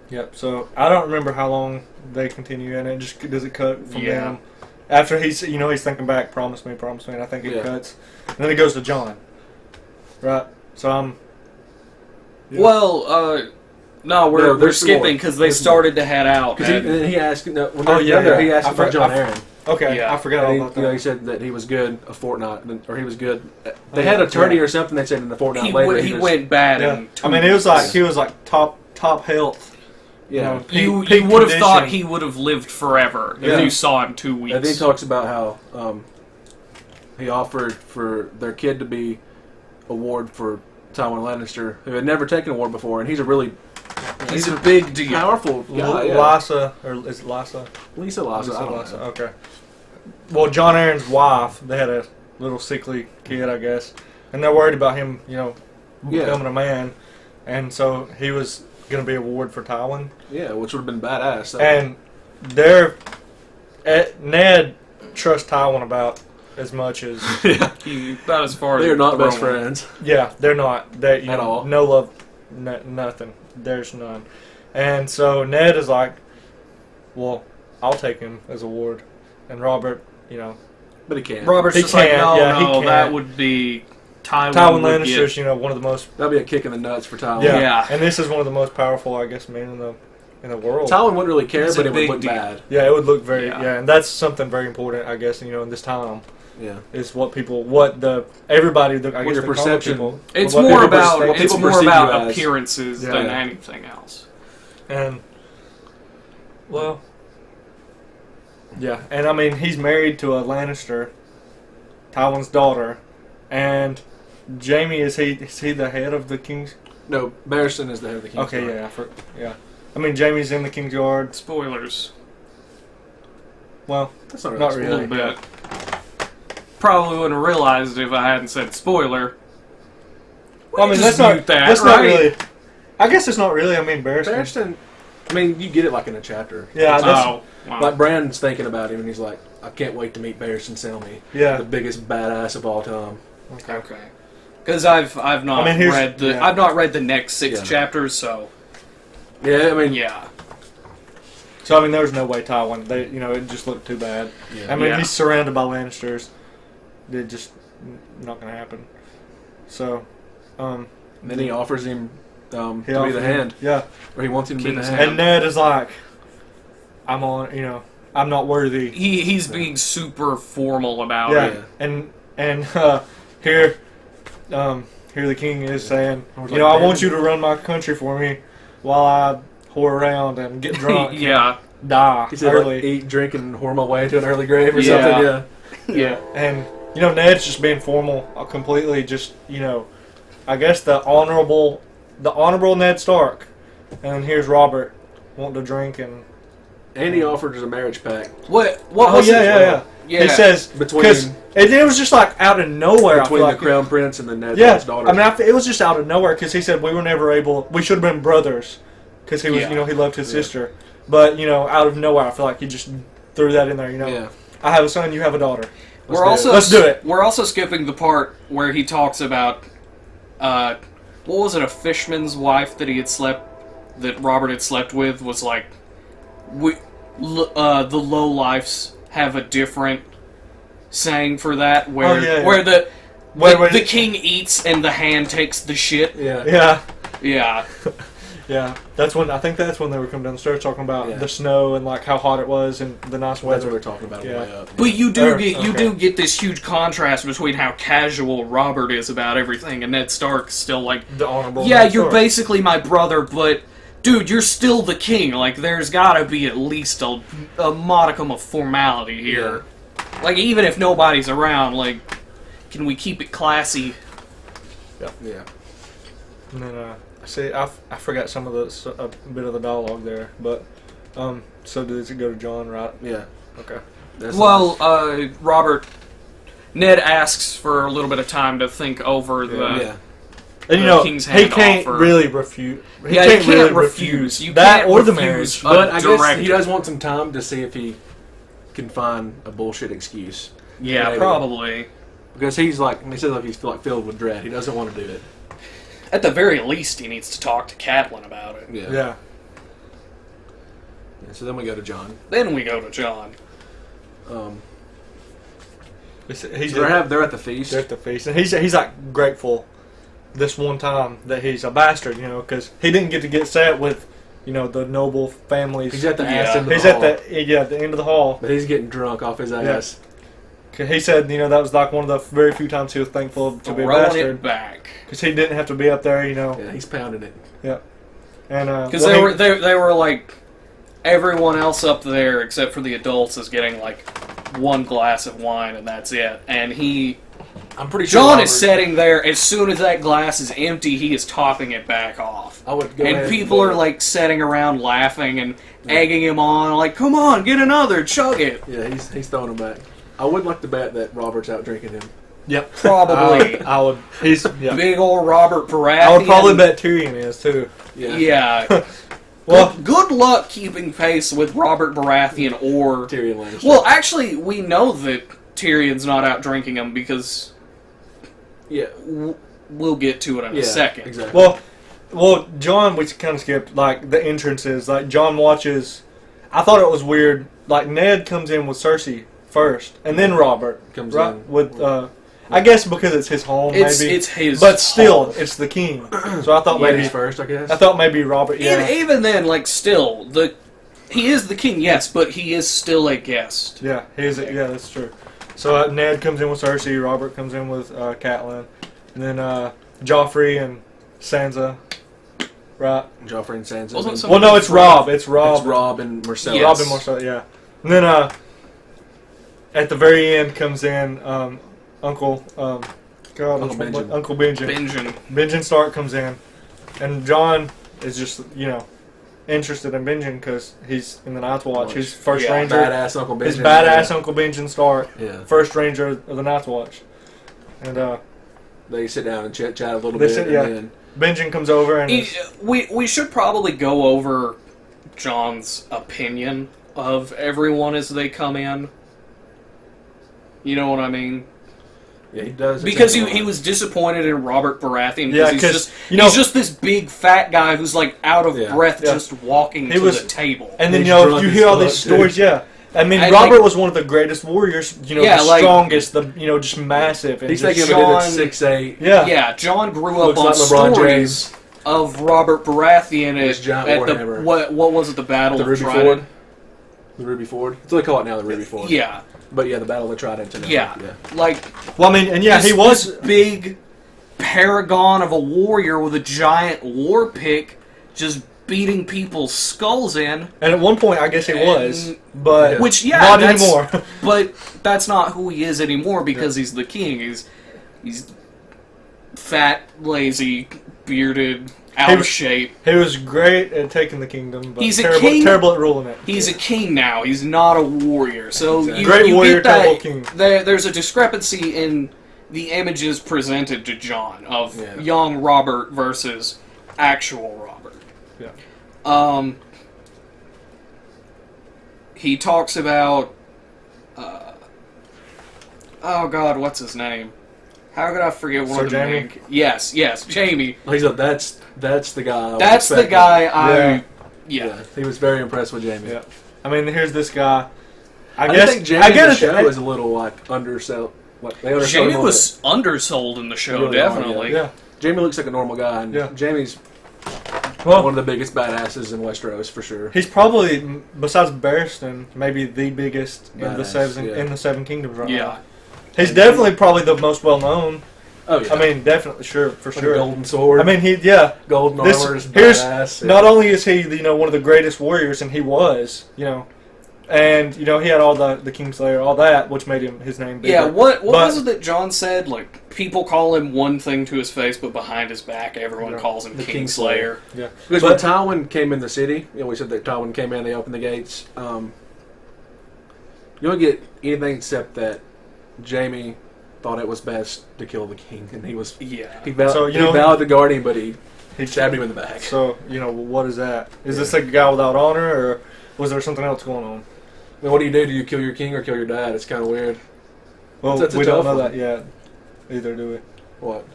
Yep. So I don't remember how long they continue, and does it cut from them? After he's thinking back, promise me, and I think it cuts. And then it goes to Jon. Right. So Yeah. Well, no, we're skipping because they started to head out. Because he asked. He asked about Jon Arryn. Okay, I forgot all about that. He said that he was good a fortnight, or he was good. They had a tourney or something. They said in the fortnight later he went bad. Yeah. In 2 I mean, it was like he was like top health. Yeah, you would have thought he would have lived forever if you saw him 2 weeks. And then he talks about how he offered for their kid to be a ward for Tywin Lannister, who had never taken a ward before, and he's a big deal, powerful guy. Lysa, or is it Lysa? Lisa Lysa. Okay. Well, Jon Arryn's wife, they had a little sickly kid, I guess, and they're worried about him, becoming a man, and so he was going to be a ward for Tywin. Yeah, which would have been badass. And Ned trusts Tywin about as much as about as far as they're not best friends. Yeah, they're not. They at all. No love, nothing. There's none. And so Ned is like, well, I'll take him as a ward. And Robert, but he can't. Robert's just like, no, that would be Tywin Lannister's, one of the most. That'd be a kick in the nuts for Tywin. Yeah. And this is one of the most powerful, I guess, men in the world. Tywin wouldn't really care, but it would look bad. Yeah, it would look very. Yeah, and that's something very important, I guess. In this time. Yeah, is everybody. I guess perception. People, it's more about appearances than anything else. And and I mean he's married to a Lannister, Tywin's daughter, and Jaime is he the head of the King's? No, Barristan is the head of the King's Guard. Okay, yeah. I mean Jaime's in the King's Guard. Spoilers. Well, that's not really. A little bit. Probably wouldn't have realized it if I hadn't said spoiler. Well, I mean, that's not really. I guess it's not really. I mean, Barristan. I mean, you get it like in a chapter. Yeah, wow. Like Brandon's thinking about him, and he's like, "I can't wait to meet Barristan Selmy." Yeah, the biggest badass of all time. Okay. Because I've not read the next 6 chapters, so. Yeah, I mean. Yeah. So I mean, there was no way Tywin. It just looked too bad. Yeah. I mean, he's surrounded by Lannisters. It's just not going to happen. So, and then he offers him to be the hand. Yeah. Or he wants him to be the hand. And Ned is like, I'm on, I'm not worthy. He's being super formal about Yeah, it. and here the king is saying, I want you to run my country for me while I whore around and get drunk. Yeah. And die He said, early. like, eat, drink, and whore my way to an early grave or Yeah. something. Yeah. And Ned's just being formal, completely. Just I guess the honorable Ned Stark, and here's Robert wanting to drink and And he offered us a marriage pact. What was it? yeah. He says because it was just like out of nowhere. Between I feel the like crown prince and the Ned's daughter. I mean, it was just out of nowhere because he said we should have been brothers because he was he loved his sister, but out of nowhere I feel like he just threw that in there. Yeah. I have a son, you have a daughter. Let's do it. We're also skipping the part where he talks about what was it, a fishman's wife that Robert had slept with was like the low lifes have a different saying for that where the king eats and the hand takes the shit. Yeah. Yeah. I think that's when they were coming down the stairs talking about the snow and like how hot it was and the nice weather. That's what we're talking about on the way up. But you do get this huge contrast between how casual Robert is about everything and Ned Stark's still like the honorable. Yeah, you're basically my brother, but dude, you're still the king. Like there's gotta be at least a modicum of formality here. Yeah. Like even if nobody's around, like can we keep it classy? Yeah. And then I forgot some of a bit of the dialogue there, but so does it go to Jon, right? Yeah. Okay. Ned asks for a little bit of time to think over the King's Hand he can't offer. really refuse. He can't really refuse. You that can't or the refuse marriage. But I guess direct- he does want some time to see if he can find a bullshit excuse. Yeah, Maybe. probably. Because he says like he's filled with dread. He doesn't want to do it. At the very least, he needs to talk to Catelyn about it. Yeah. So then we go to Jon. Then we go to Jon. They're at the feast. They're at the feast, and he's like grateful this one time that he's a bastard, because he didn't get set with, the noble families. He's at the ass end of He's the at hall. the end of the hall. But he's getting drunk off his ass. He said, that was like one of the very few times he was thankful to be a bastard. It back. Because he didn't have to be up there, Yeah, he's pounding it. Yeah. And because they were like everyone else up there except for the adults is getting like one glass of wine and that's it. And I'm pretty sure Jon is sitting there. As soon as that glass is empty, he is topping it back off. I would go and people are like sitting around laughing and egging him on, like, "Come on, get another, chug it." Yeah, he's throwing him back. I would like to bet that Robert's out drinking him. Yep, probably. I would. He's big old Robert Baratheon. I would probably bet Tyrion is too. Yeah. Well, good luck keeping pace with Robert Baratheon or Tyrion Lannister. Well, actually, we know that Tyrion's not out drinking him because we'll get to it in a second. Exactly. Well, Jon, we kind of skipped like the entrances. Like Jon watches. I thought it was weird. Like Ned comes in with Cersei first, and then Robert comes in with. I guess because it's his home, maybe. It's his but still, home. it's the king. So I thought maybe first, I guess. I thought maybe Robert. Yeah. Even then, like, still he is the king, yes, but he is still a guest. Yeah, he is. Yeah, that's true. So Ned comes in with Cersei. Robert comes in with Catelyn, and then Joffrey and Sansa. Right. Joffrey and Sansa. Well, no, it's Rob. It's Rob. It's Rob and Marcellus. Yes. Rob and Marcellus. Yeah. And then at the very end comes in Uncle Benjen. Uncle Benjen. Benjen Stark comes in, and Jon is just interested in Benjen because he's in the Night's Watch. He's first ranger. Badass Uncle Benjen. His badass Uncle Benjen Stark. Yeah. First ranger of the Night's Watch. And they sit down and chat a little bit. Then Benjen comes over and we should probably go over Jon's opinion of everyone as they come in. You know what I mean? Yeah, he does. Because he was disappointed in Robert Baratheon because he's just this big fat guy who's like out of breath just walking to the table. And then you hear all these stories, I mean, Robert was one of the greatest warriors, the strongest, just massive. And he's thinking of it at 6'8". Yeah, Jon grew up on stories of Robert Baratheon at the what was it, the Battle of Trident? The Ruby Ford. That's what they call it now, the Ruby Ford. Yeah. But yeah, the Battle of the Trident. Yeah. Like, well, I mean, and yeah, this, he was this big paragon of a warrior with a giant war pick just beating people's skulls in. And at one point, I guess he was, but which not anymore. But that's not who he is anymore because he's the king. He's fat, lazy, bearded, out of shape. He was great at taking the kingdom, but he's terrible, a king. terrible at ruling it. He's a king now. He's not a warrior. So Exactly. Great you warrior, get that, terrible king. There's a discrepancy in the images presented to Jon of young Robert versus actual Robert. Yeah. He talks about oh God, what's his name? How could I forget one Sir of the Jaime? main? Yes, Jaime. He's like, that's the guy. I was That's the expecting. guy Yeah. He was very impressed with Jaime. Yeah. I mean, here's this guy. I guess think Jaime in the show is a little like undersell. Like they undersold him Jaime a was undersold in the show, Really are, definitely. Yeah. Jaime looks like a normal guy, and Jaime's one of the biggest badasses in Westeros for sure. He's probably, besides Barristan, maybe the biggest in the Badass, Seven Kingdoms right now. Yeah. He's definitely probably the most well known. Oh yeah. I mean, definitely, for Like sure. a golden sword. I mean, golden this- armor is here's- badass. Yeah. Not only is he, one of the greatest warriors, and he was, and he had all the Kingslayer, all that, which made his name bigger. Yeah, what was it that Jon said? Like, people call him one thing to his face, but behind his back, everyone calls him The Kingslayer. Yeah, Because when Tywin came in the city, we said that Tywin came in, they opened the gates. You don't get anything except that Jaime thought it was best to kill the king, and he was he vowed to guard him, but he stabbed him in the back. So what is that? Is this like a guy without honor, or was there something else going on? Then what do? Do you kill your king or kill your dad? It's kind of weird. Well, That's a we don't tough know one. that yet. Either do we? What?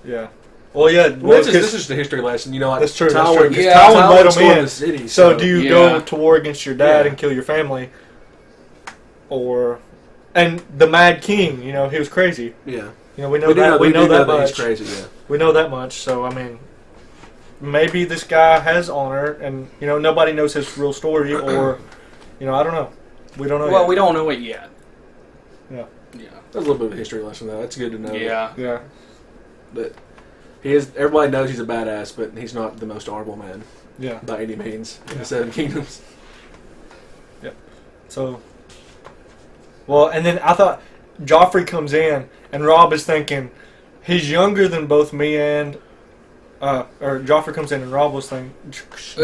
Yeah. Well, yeah. Well, this is just a history lesson. Like, that's true. Tywin, Because Yeah. Tywin let him stormed in. the city. So do you go to war against your dad Yeah. and kill your family, or and the Mad King? He was crazy. Yeah. We know that. We know that much. He's crazy. Yeah. We know that much. So I mean, maybe this guy has honor, and nobody knows his real story, or I don't know. We don't know. Well, yet. we don't know it yet. Yeah. Yeah. That's a little bit of a history lesson, though. That's good to know. Yeah. Yeah. That he is. Everybody knows he's a badass, but he's not the most honorable man Yeah. by any means in the Seven Kingdoms. So, well, and then I thought Joffrey comes in, and Rob is thinking he's younger than both me and, or Joffrey comes in, and Rob was thinking,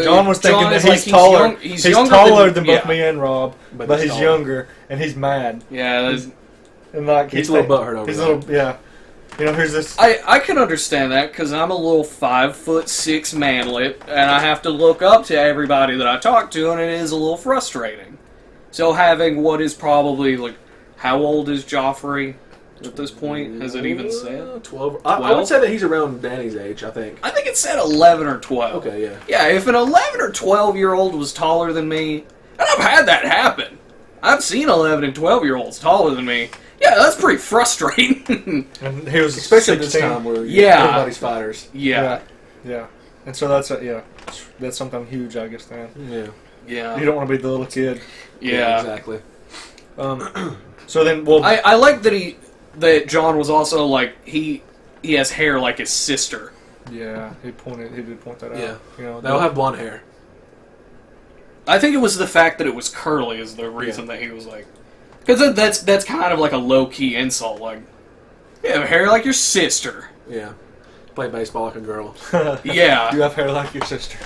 John was thinking John that is he's like, taller. he's He's younger taller than- than both yeah. me and Rob, but he's taller. younger, and he's mad, Yeah, and like He's a little butthurt over He's that. a little, yeah. Here's this. I can understand that because I'm a little 5'6" manlet, and I have to look up to everybody that I talk to, and it is a little frustrating. So having what is probably like, how old is Joffrey at this point? Has it even said? 12. I would say that he's around Danny's age. I think. I think it said 11 or 12. Okay, yeah. Yeah, if an 11 or 12-year-old was taller than me, and I've had that happen. I've seen 11 and 12-year-olds taller than me. Yeah, that's pretty frustrating. And he was Especially at 16. this time where Yeah. everybody's fighters. Yeah. Yeah. And so that's something huge, I guess. Then Yeah. Yeah. you don't want to be the little kid. Yeah. Exactly. So then, well, I like that Jon was also like he has hair like his sister. yeah, he did point that out. Yeah. They'll have blonde hair. I think it was the fact that it was curly is the reason that he was like, because that's kind of like a low key insult. Like, you have hair like your sister. Yeah. Play baseball like a girl. Yeah. You have hair like your sister.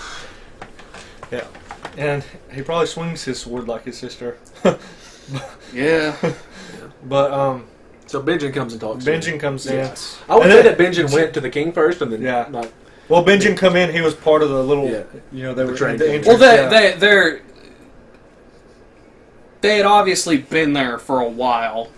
Yeah. And he probably swings his sword like his sister. Yeah. But, So Benjen comes and talks. to him. Benjen comes Yes. I would And say then- that Benjen went to the king first, and then Yeah. not. in. Well, Benjen come in, he was part of the little, Yeah. they were train in the team. entrance. Well, yeah. they had obviously been there for a while.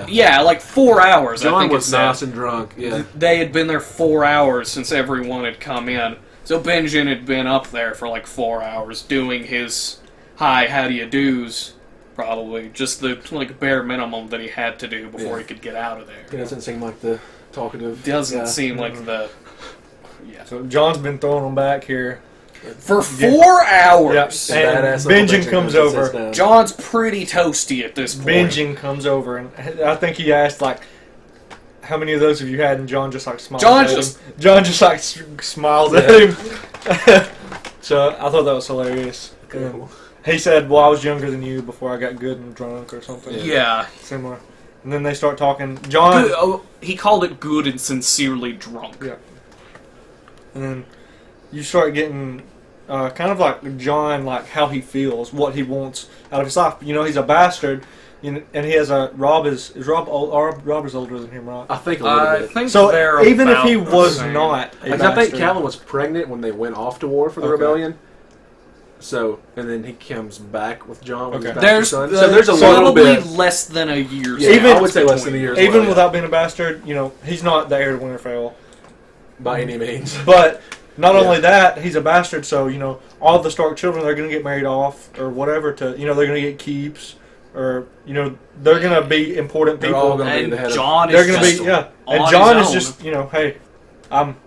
Yeah. Like 4 hours. I John think was it said. nice and drunk. Yeah. They had been there 4 hours since everyone had come in. So Benjen had been up there for like 4 hours doing his hi, how do you do's, probably. Just the like bare minimum that he had to do before Yeah. he could get out of He there. doesn't seem like the talkative. Doesn't guy. seem like the... Yeah. So John's been throwing them back here. for 4 hours. Yeah. And Badass Benjen comes over. John's pretty toasty at this point. Benjen comes over, and I think he asked, like, how many of those have you had? And John just, like, smiles at him. John just, like, smiles at him. So I thought that was hilarious. Cool. He said, well, I was younger than you before I got good and drunk or something. Yeah. Similar. And then they start talking. John... Good, he called it good and sincerely drunk. Yeah. And then you start getting kind of like John, like how he feels, what he wants out of his life. You know, he's a bastard, and he has a... Rob is Rob old? Rob is older than him, right? I think a little bit. Think so they're even if about he was the same. not a I bastard... think Calvin was pregnant when they went off to war for the rebellion. So, and then he comes back with John with his bastard There's son. So there's a probably little bit... less than a year's Yeah, Even- I would say less than a year. Even without being a bastard, you know, he's not the heir to Winterfell. By any means. But not only that, he's a bastard, so, you know, all the Stark children, they're going to get married off or whatever to, you know, they're going to get keeps or, you know, they're going to be important They're people. all gonna be And the head of... John They're is going to just be, yeah. on And John his is own. just, you know, hey, I'm...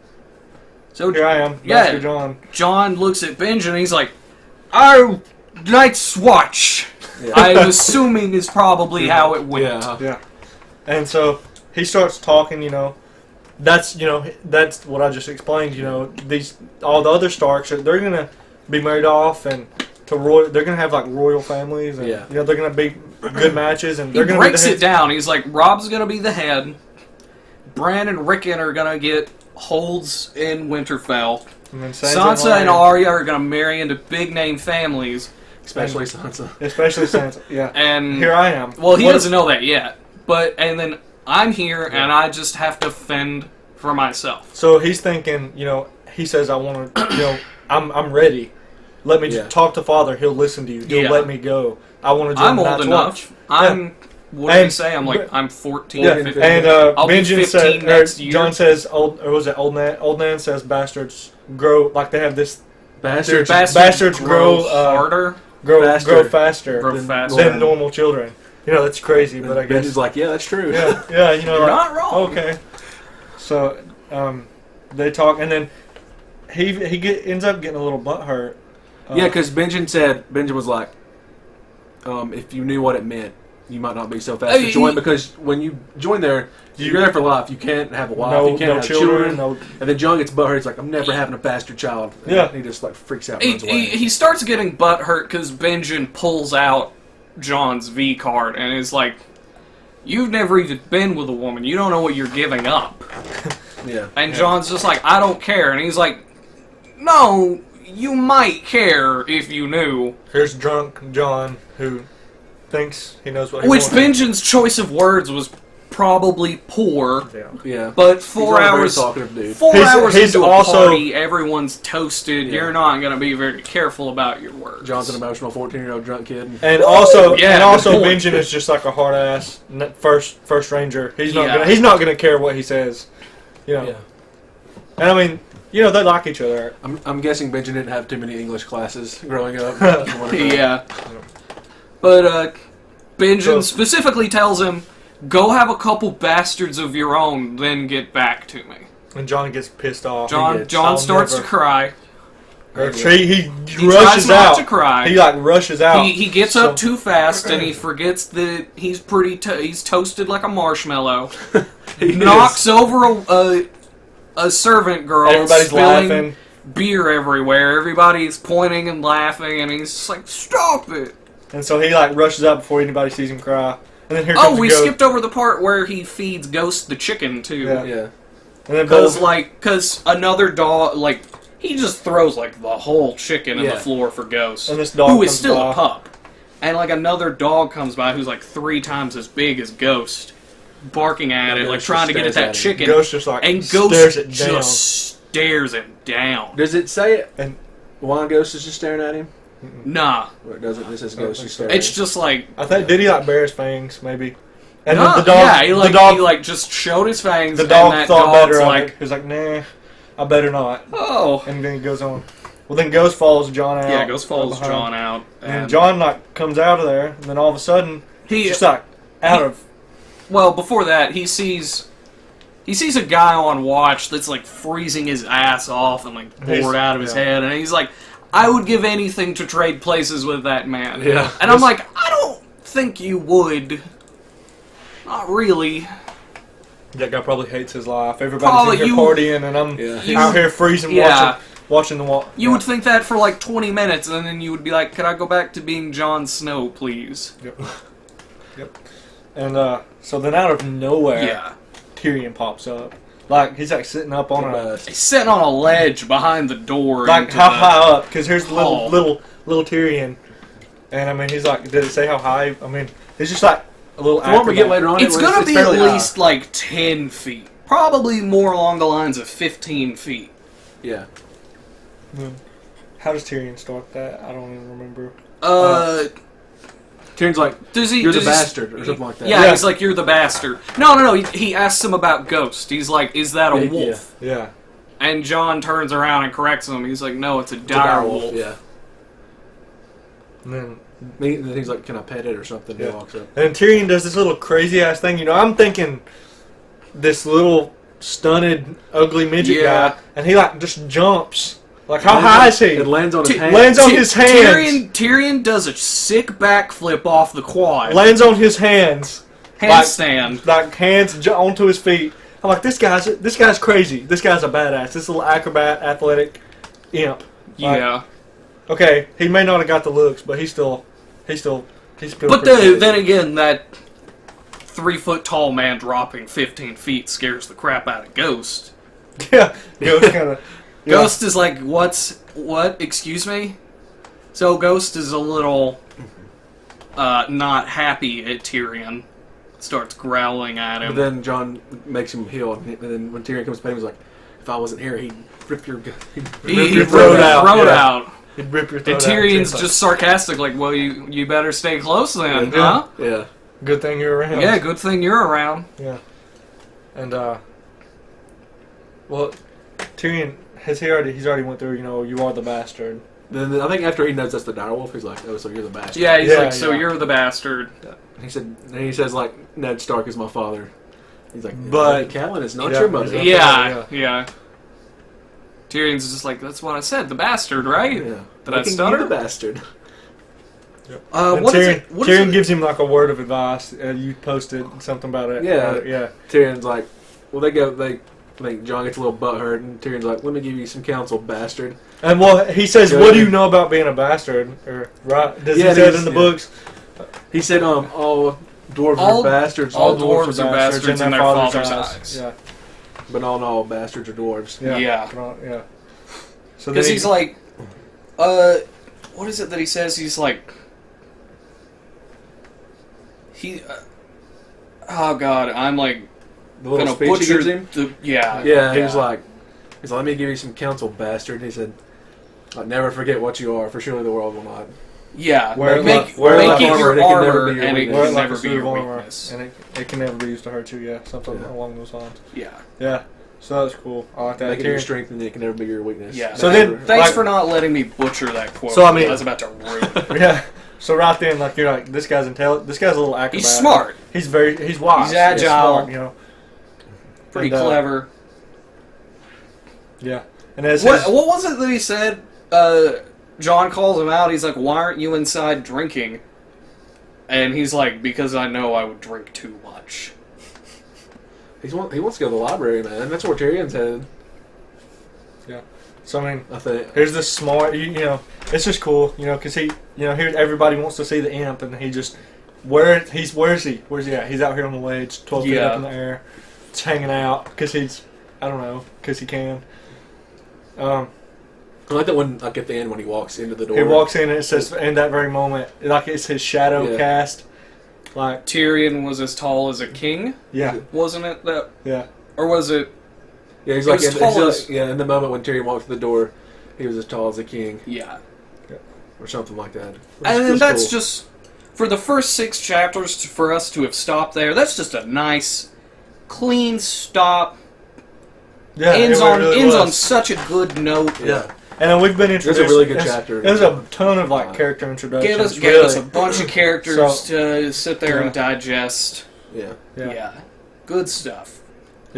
So Here I am, Yeah. Master John. John looks at Benjen and he's like, "Oh, Night's Watch." Yeah. I'm assuming is probably how it went. Yeah. And so he starts talking, you know, that's what I just explained, you know, all the other Starks, they're going to be married off and they're going to have like royal families and, you know, they're going to be good matches and He they're going to be breaks it down. He's like, Rob's going to be the head. Bran and Rickon are going to get holds in Winterfell. And then Sansa and Arya are going to marry into big name families. Especially Sansa. Especially Sansa, yeah. And here I am. Well, he doesn't know that yet. And then I'm here and I just have to fend for myself. So he's thinking, you know, he says, I want to, you know, I'm ready. Let me just talk to Father. He'll listen to you. He'll let me go. I want to join I'm old enough. What did he say? I'm 14, 15. And I'll be Benjen 15 next year. John says, Old Man says bastards grow, like they have this, bastards grow harder. Grow Faster. faster than normal children. You know, that's crazy, but I guess... Benjen's like, yeah, that's true. Yeah, you know, You're not wrong. Okay. So, they talk, and then he ends up getting a little butthurt. Yeah, because Benjen was like, if you knew what it meant, you might not be so fast to join, because when you join there, you're there for life. You can't have a wife, you can't have children. And then John gets butthurt. He's like, I'm never having a bastard child. And he just like freaks out and runs away. He starts getting butthurt because Benjen pulls out John's V card and is like, you've never even been with a woman. You don't know what you're giving up. And John's just like, I don't care. And he's like, no, you might care if you knew. Here's drunk John, who thinks he knows what he Which wants. Benjen's choice of words was probably poor. Yeah. But 4 hours, talkative dude. 4 hours into a also- party, everyone's toasted. You're not going to be very careful about your words. John's an emotional 14-year-old drunk kid. And also, good point. Benjen is just like a hard ass first ranger. He's not gonna care what he says. You know. And I mean, you know, they like each other. I'm guessing Benjen didn't have too many English classes growing up. But Benjen specifically tells him, go have a couple bastards of your own, then get back to me. And John gets pissed off. John starts to cry. He He rushes tries out. not to cry. He like rushes out. He gets up too fast and he forgets that he's he's toasted like a marshmallow. Knocks over a servant girl. Everybody's spilling laughing. Beer everywhere. Everybody's pointing and laughing, and he's just like, "Stop it!" And so he like rushes out before anybody sees him cry. And then here comes we Ghost. skipped over the part where he feeds Ghost the chicken too. Yeah. And then Because another dog, he just throws the whole chicken in the floor for Ghost, and this dog who is comes still by. a pup, and another dog comes by who's 3 times as big as Ghost, barking at it, trying to get at that chicken. Ghost just and stares Ghost it down. just stares him down. Does it say it? Why Ghost is just staring at him? Nah, Or it doesn't. This is Ghost is staring. it's just I think did he bare his fangs maybe? And no, then the dog, he just showed his fangs. the dog and that thought dog's better of it. He was like, nah, I better not. Oh, And then he goes on. Well, then Ghost follows John out. yeah, Ghost follows behind. John out, And John comes out of there, and then all of a sudden he he's just out of. Well, before that, he sees he sees a guy on watch that's like freezing his ass off and like bored out of his head, and he's like, I would give anything to trade places with that man. Yeah. And I'm like, I don't think you would. Not really. That guy probably hates his life. Everybody's in here partying, and I'm out here freezing, watching the wall. You would think that for like 20 minutes, and then you would be like, could I go back to being Jon Snow, please? Yep. And so then out of nowhere, Tyrion pops up. Like, he's like sitting up on He's sitting on a ledge behind the door. Like, how high up? Because here's little Tyrion. And, I mean, he's like, did it say how high? I mean, he's just like a little acrobat. What we get later on, it's going to be at least like 10 feet. Probably more along the lines of 15 feet. Yeah. How does Tyrion start that? I don't even remember. Tyrion's like, you're the bastard, or something like that. Yeah, he's like, you're the bastard. No. He asks him about Ghost. He's like, is that a wolf? Yeah. And Jon turns around and corrects him. He's like, no, it's a dire wolf. Yeah. And then he's like, can I pet it or something? Yeah. He walks up. And Tyrion does this little crazy ass thing. You know, I'm thinking this little stunted, ugly midget guy, and he like just jumps. Like, how high is he? It lands on his hands. Lands on his hands. Tyrion does a sick backflip off the quad. Lands on his hands. Handstand. Like hands onto his feet. I'm like, this guy's crazy. This guy's a badass. This little acrobat, athletic imp. Yeah. Okay, he may not have got the looks, but he's still. But then again, that 3-foot tall man dropping 15 feet scares the crap out of Ghost. Yeah, Ghost kind of. Ghost is like, what? Excuse me? So Ghost is a little not happy at Tyrion. Starts growling at him. But then Jon makes him heal, and then when Tyrion comes to pay him, he's like, if I wasn't here, he'd rip your throat out. He'd rip your throat out. And Tyrion's just sarcastic, like, well, you better stay close then, huh? Yeah. Good thing you're around. Yeah, good thing you're around. Yeah. And, well, Tyrion... He's already went through, you are the bastard. Then I think after he knows that's the direwolf, he's like, oh, so you're the bastard. Yeah, he's like, so you're the bastard. Yeah. He says, like, Ned Stark is my father. He's like, but Catelyn is not your mother. Yeah. Tyrion's just like, that's what I said, the bastard, right? Yeah. Did I stutter? The bastard. Yep. Tyrion gives him like a word of advice. You posted something about it. Yeah. Tyrion's like, well, I think Jon gets a little butthurt, and Tyrion's like, let me give you some counsel, bastard. And he says, what do you know about being a bastard? Or, right? Does he say it in the books? He said, all dwarves are bastards. All dwarves are bastards in their father's eyes. Yeah. But not all bastards are dwarves. Yeah. So because he's like, what is it that he says? He's like, oh God, I'm like, the little gonna speech butcher he gives him? Yeah. He was like, let me give you some counsel, bastard. And he said, I'll never forget what you are, for surely the world will not. Yeah, make it your armor, and it can never be your weakness. And it can never be used to hurt you, something along those lines. Yeah. Yeah, so that's cool. I like that. Make it your strength, and it can never be your weakness. Yeah. So then, thanks for not letting me butcher that quote. So, I mean, I was about to ruin it. Yeah. So right then, like, you're like, this guy's intelligent. This guy's a little acrobat. He's smart. He's wise. He's agile. He's smart, Pretty clever. Yeah. And what was it that he said? Jon calls him out. He's like, why aren't you inside drinking? And he's like, because I know I would drink too much. He wants to go to the library, man. That's where Tyrion's headed. Yeah. So, I mean, I think here's this smart, it's just cool, because he, here everybody wants to see the imp, and he just, where is he? Where's he at? He's out here on the ledge, 12 feet up in the air, just hanging out, because because he can. I like that one, like at the end when he walks into the door. He walks in and it says, in that very moment, like it's his shadow cast. Like Tyrion was as tall as a king? Yeah. Wasn't it that? Yeah. Or was it? Yeah, he's like, in the moment when Tyrion walked through the door, he was as tall as a king. Yeah. Or something like that. And that's just, for the first 6 chapters, for us to have stopped there, that's just a nice, clean stop. Yeah, ends on such a good note. Yeah. And then we've been introduced. It's a really good chapter. There's a ton of character introductions. Gave us a bunch of characters to sit there and digest. Yeah. Good stuff.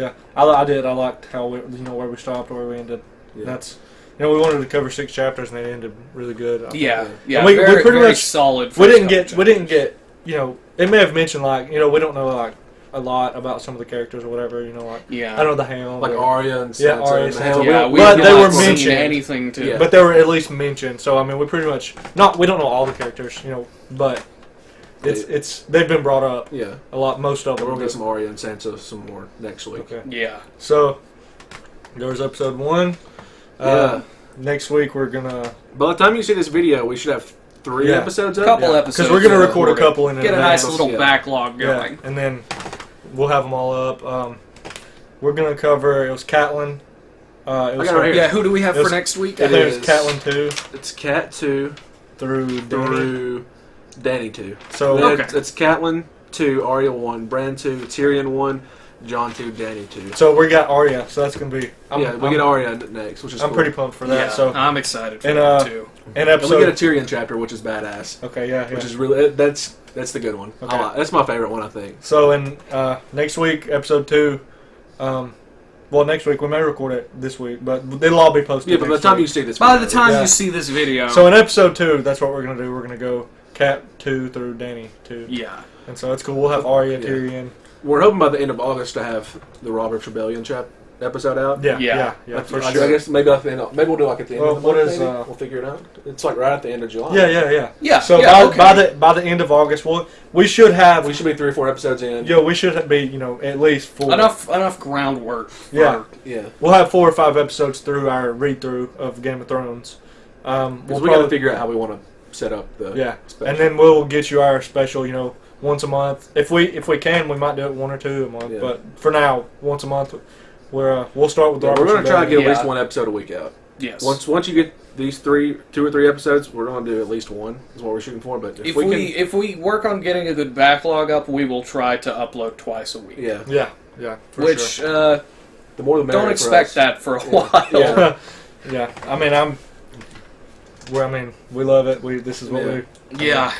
Yeah, I did. I liked how where we stopped, where we ended. Yeah. That's we wanted to cover 6 chapters, and they ended really good. Yeah. And we pretty very much solid. We didn't get. It may have mentioned we don't know a lot about some of the characters or whatever. Yeah. I know the Hound, like Arya and Sansa. Arya and Sansa. Yeah, but they were seen mentioned. anything to. Yeah. But they were at least mentioned. So I mean, we pretty much we don't know all the characters, but it's they've been brought up. Yeah. A lot, most of them. We'll get some Arya and Sansa some more next week. Okay. Yeah. So there was episode 1. Yeah. Next week we're gonna. By the time you see this video, we should have 3 episodes up. Couple episodes. Because we're gonna record a couple in Get a advance. nice little backlog going. And then we'll have them all up. We're gonna cover. It was Catelyn. It was got it right here. Yeah, who do we have It for was- next week? I think it was is- Catelyn 2 It's Cat 2 through Danny. through Danny 2. So Then Okay. it's Catelyn 2, Arya 1, Bran 2, Tyrion 1, Jon 2, Danny 2. So we got Arya. So that's gonna be. We get Arya next, which is I'm cool. pretty pumped for that. Yeah, So I'm excited for and, that too. and And we episode. get a Tyrion chapter, which is badass. Okay. Yeah. Which is really that's the good one. Okay. That's my favorite one, I think. So in next week, episode 2. Well, next week we may record it this week, but they'll all be posted. Yeah, but by the next time week. you see this, By the video, time Yeah. you see this video, So in episode 2, that's what we're gonna do. We're gonna go Cat 2 through Danny 2. yeah, And so that's cool. We'll have Arya, Yeah. Tyrion. we're hoping by the end of August to have the Robert's Rebellion episode out. Yeah, Yeah. for I sure. guess maybe at the end. Maybe we'll do like at the end Well, of the what month. is, Maybe. uh, We'll figure it out. It's like right at the end of July. Yeah. So yeah, by the end of August, we should have. We should be 3 or 4 episodes in. We should be at least 4. enough groundwork. For, Yeah. Yeah. We'll have 4 or 5 episodes through our read through of Game of Thrones. Because We'll we got to probably figure out how we want to set up the special. and then we'll get you our special. Once a month. If we can, we might do it 1 or 2 a month. Yeah. But for now, once a month. We'll start with the We're Robert's going to try to get Rebellion. at least 1 episode a week out. Yes. Once you get these 2 or 3 episodes, we're going to do at least 1. Is what we're shooting for. But if we work on getting a good backlog up, we will try to upload twice a week. yeah, Yeah. For Which sure. the more the merrier. don't for expect us. that for a while. Yeah. Yeah. I mean, we love it. This is what Yeah. we. Yeah.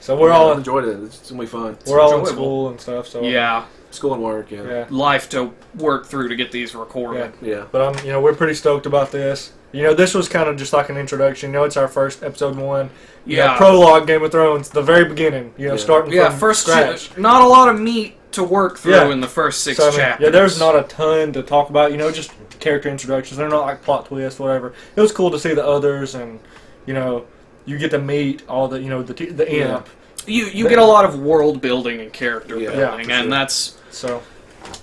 So we're all enjoyed it. It's gonna be fun. we're all in enjoyable. school and stuff. So Yeah. School and work. Yeah. yeah. Life to work through to get these recorded. Yeah. But we're pretty stoked about this. This was kind of just like an introduction. It's our first episode 1. Yeah. Prologue, Game of Thrones, the very beginning. Starting Yeah, from first scratch. not a lot of meat to work through Yeah. in the first 6 So, I mean, chapters. there's not a ton to talk about. Just character introductions. They're not like plot twists, whatever. It was cool to see the others, and you get to meet all the the Yeah. imp. You get a lot of world building and character Yeah, building, for and sure. So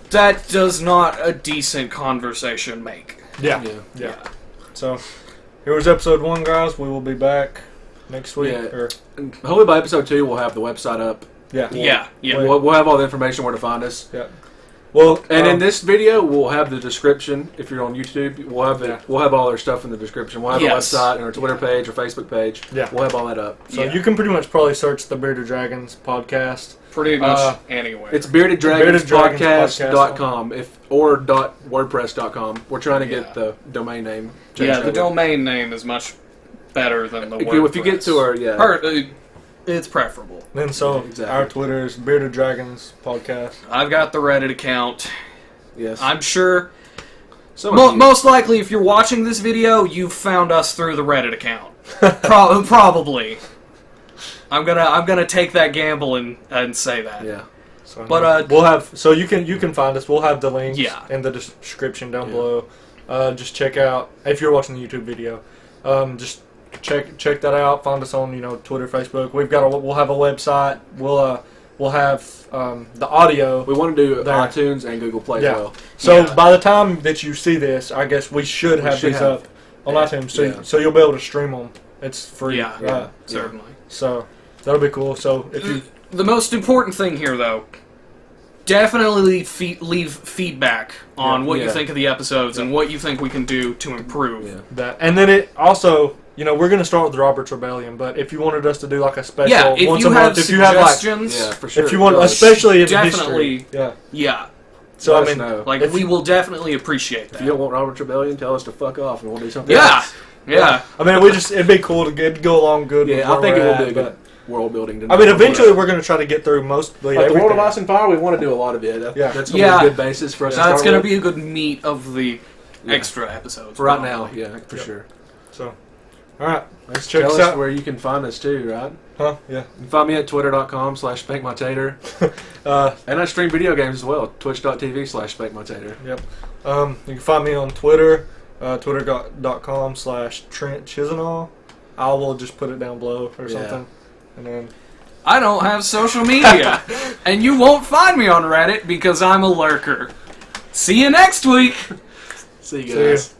that does not a decent conversation make. yeah. So here was episode 1, guys. We will be back next week. Yeah. And hopefully by episode 2, we'll have the website up. Yeah. Yeah. We'll have all the information where to find us. Yeah. Well, And in this video, we'll have the description. If you're on YouTube, we'll have Yeah. we'll have all our stuff in the description. We'll have Yes. a website and our Twitter page or Facebook page. Yeah. We'll have all that up. so Yeah. you can pretty much probably search the Bearded Dragons podcast. Pretty much anywhere. It's beardeddragonspodcast.com beardeddragonspodcast. or .wordpress.com. We're trying to get Yeah. the domain name changed yeah, the over. domain name is much better than the If WordPress. you get to our it's preferable. Then Exactly. our Twitter is Bearded Dragons podcast. I've got the Reddit account. yes, I'm sure. Some of you- Most likely, if you're watching this video, you've found us through the Reddit account. Probably. I'm gonna take that gamble and say that. yeah. So, But, we'll have you can find us. We'll have the links Yeah. in the description down Yeah. below. Just check out if you're watching the YouTube video. Just check that out. Find us on Twitter, Facebook. We'll have a website. We'll have the audio. We want to do There. iTunes and Google Play Yeah. as well. So Yeah. by the time that you see this, I guess we should have should these have- up on yeah. iTunes. So Yeah. so you'll be able to stream them. It's free. Yeah. Right. Certainly. So that'll be cool. So if you The most important thing here, though, definitely leave feedback on what you Yeah. think of the episodes and what you think we can do to improve. Yeah. and then it also. We're going to start with the Robert's Rebellion, but if you wanted us to do like a special Yeah, if once you a have month, if you have like, suggestions, Yeah, for sure. if you want, Like, especially in definitely- history, yeah. yeah, So let I us mean, know. like If we you- will definitely appreciate if that. you don't want Robert's Rebellion, tell us to fuck off and we'll do something Yeah, else. yeah. I mean, it'd be cool to go along good. with Yeah, I where think we're it will at, be a good. world building. I mean, eventually we're going to try to get through mostly like the World of everything. Ice and Fire, we want to do a lot of it. Yeah. That's going to be a good basis for us to That's start going to with. be a good meat of the extra episodes. For right now, probably. yeah, for sure. So, all right. Let's check tell us us out. where you can find us too, right? Huh? Yeah. You can find me at twitter.com/spankmytater. And I stream video games as well, twitch.tv/spankmytater. Yep. You can find me on Twitter, twitter.com/Trent Chisenall. I will just put it down below or something. And then I don't have social media. And you won't find me on Reddit because I'm a lurker. See you next week. See you See ya. guys.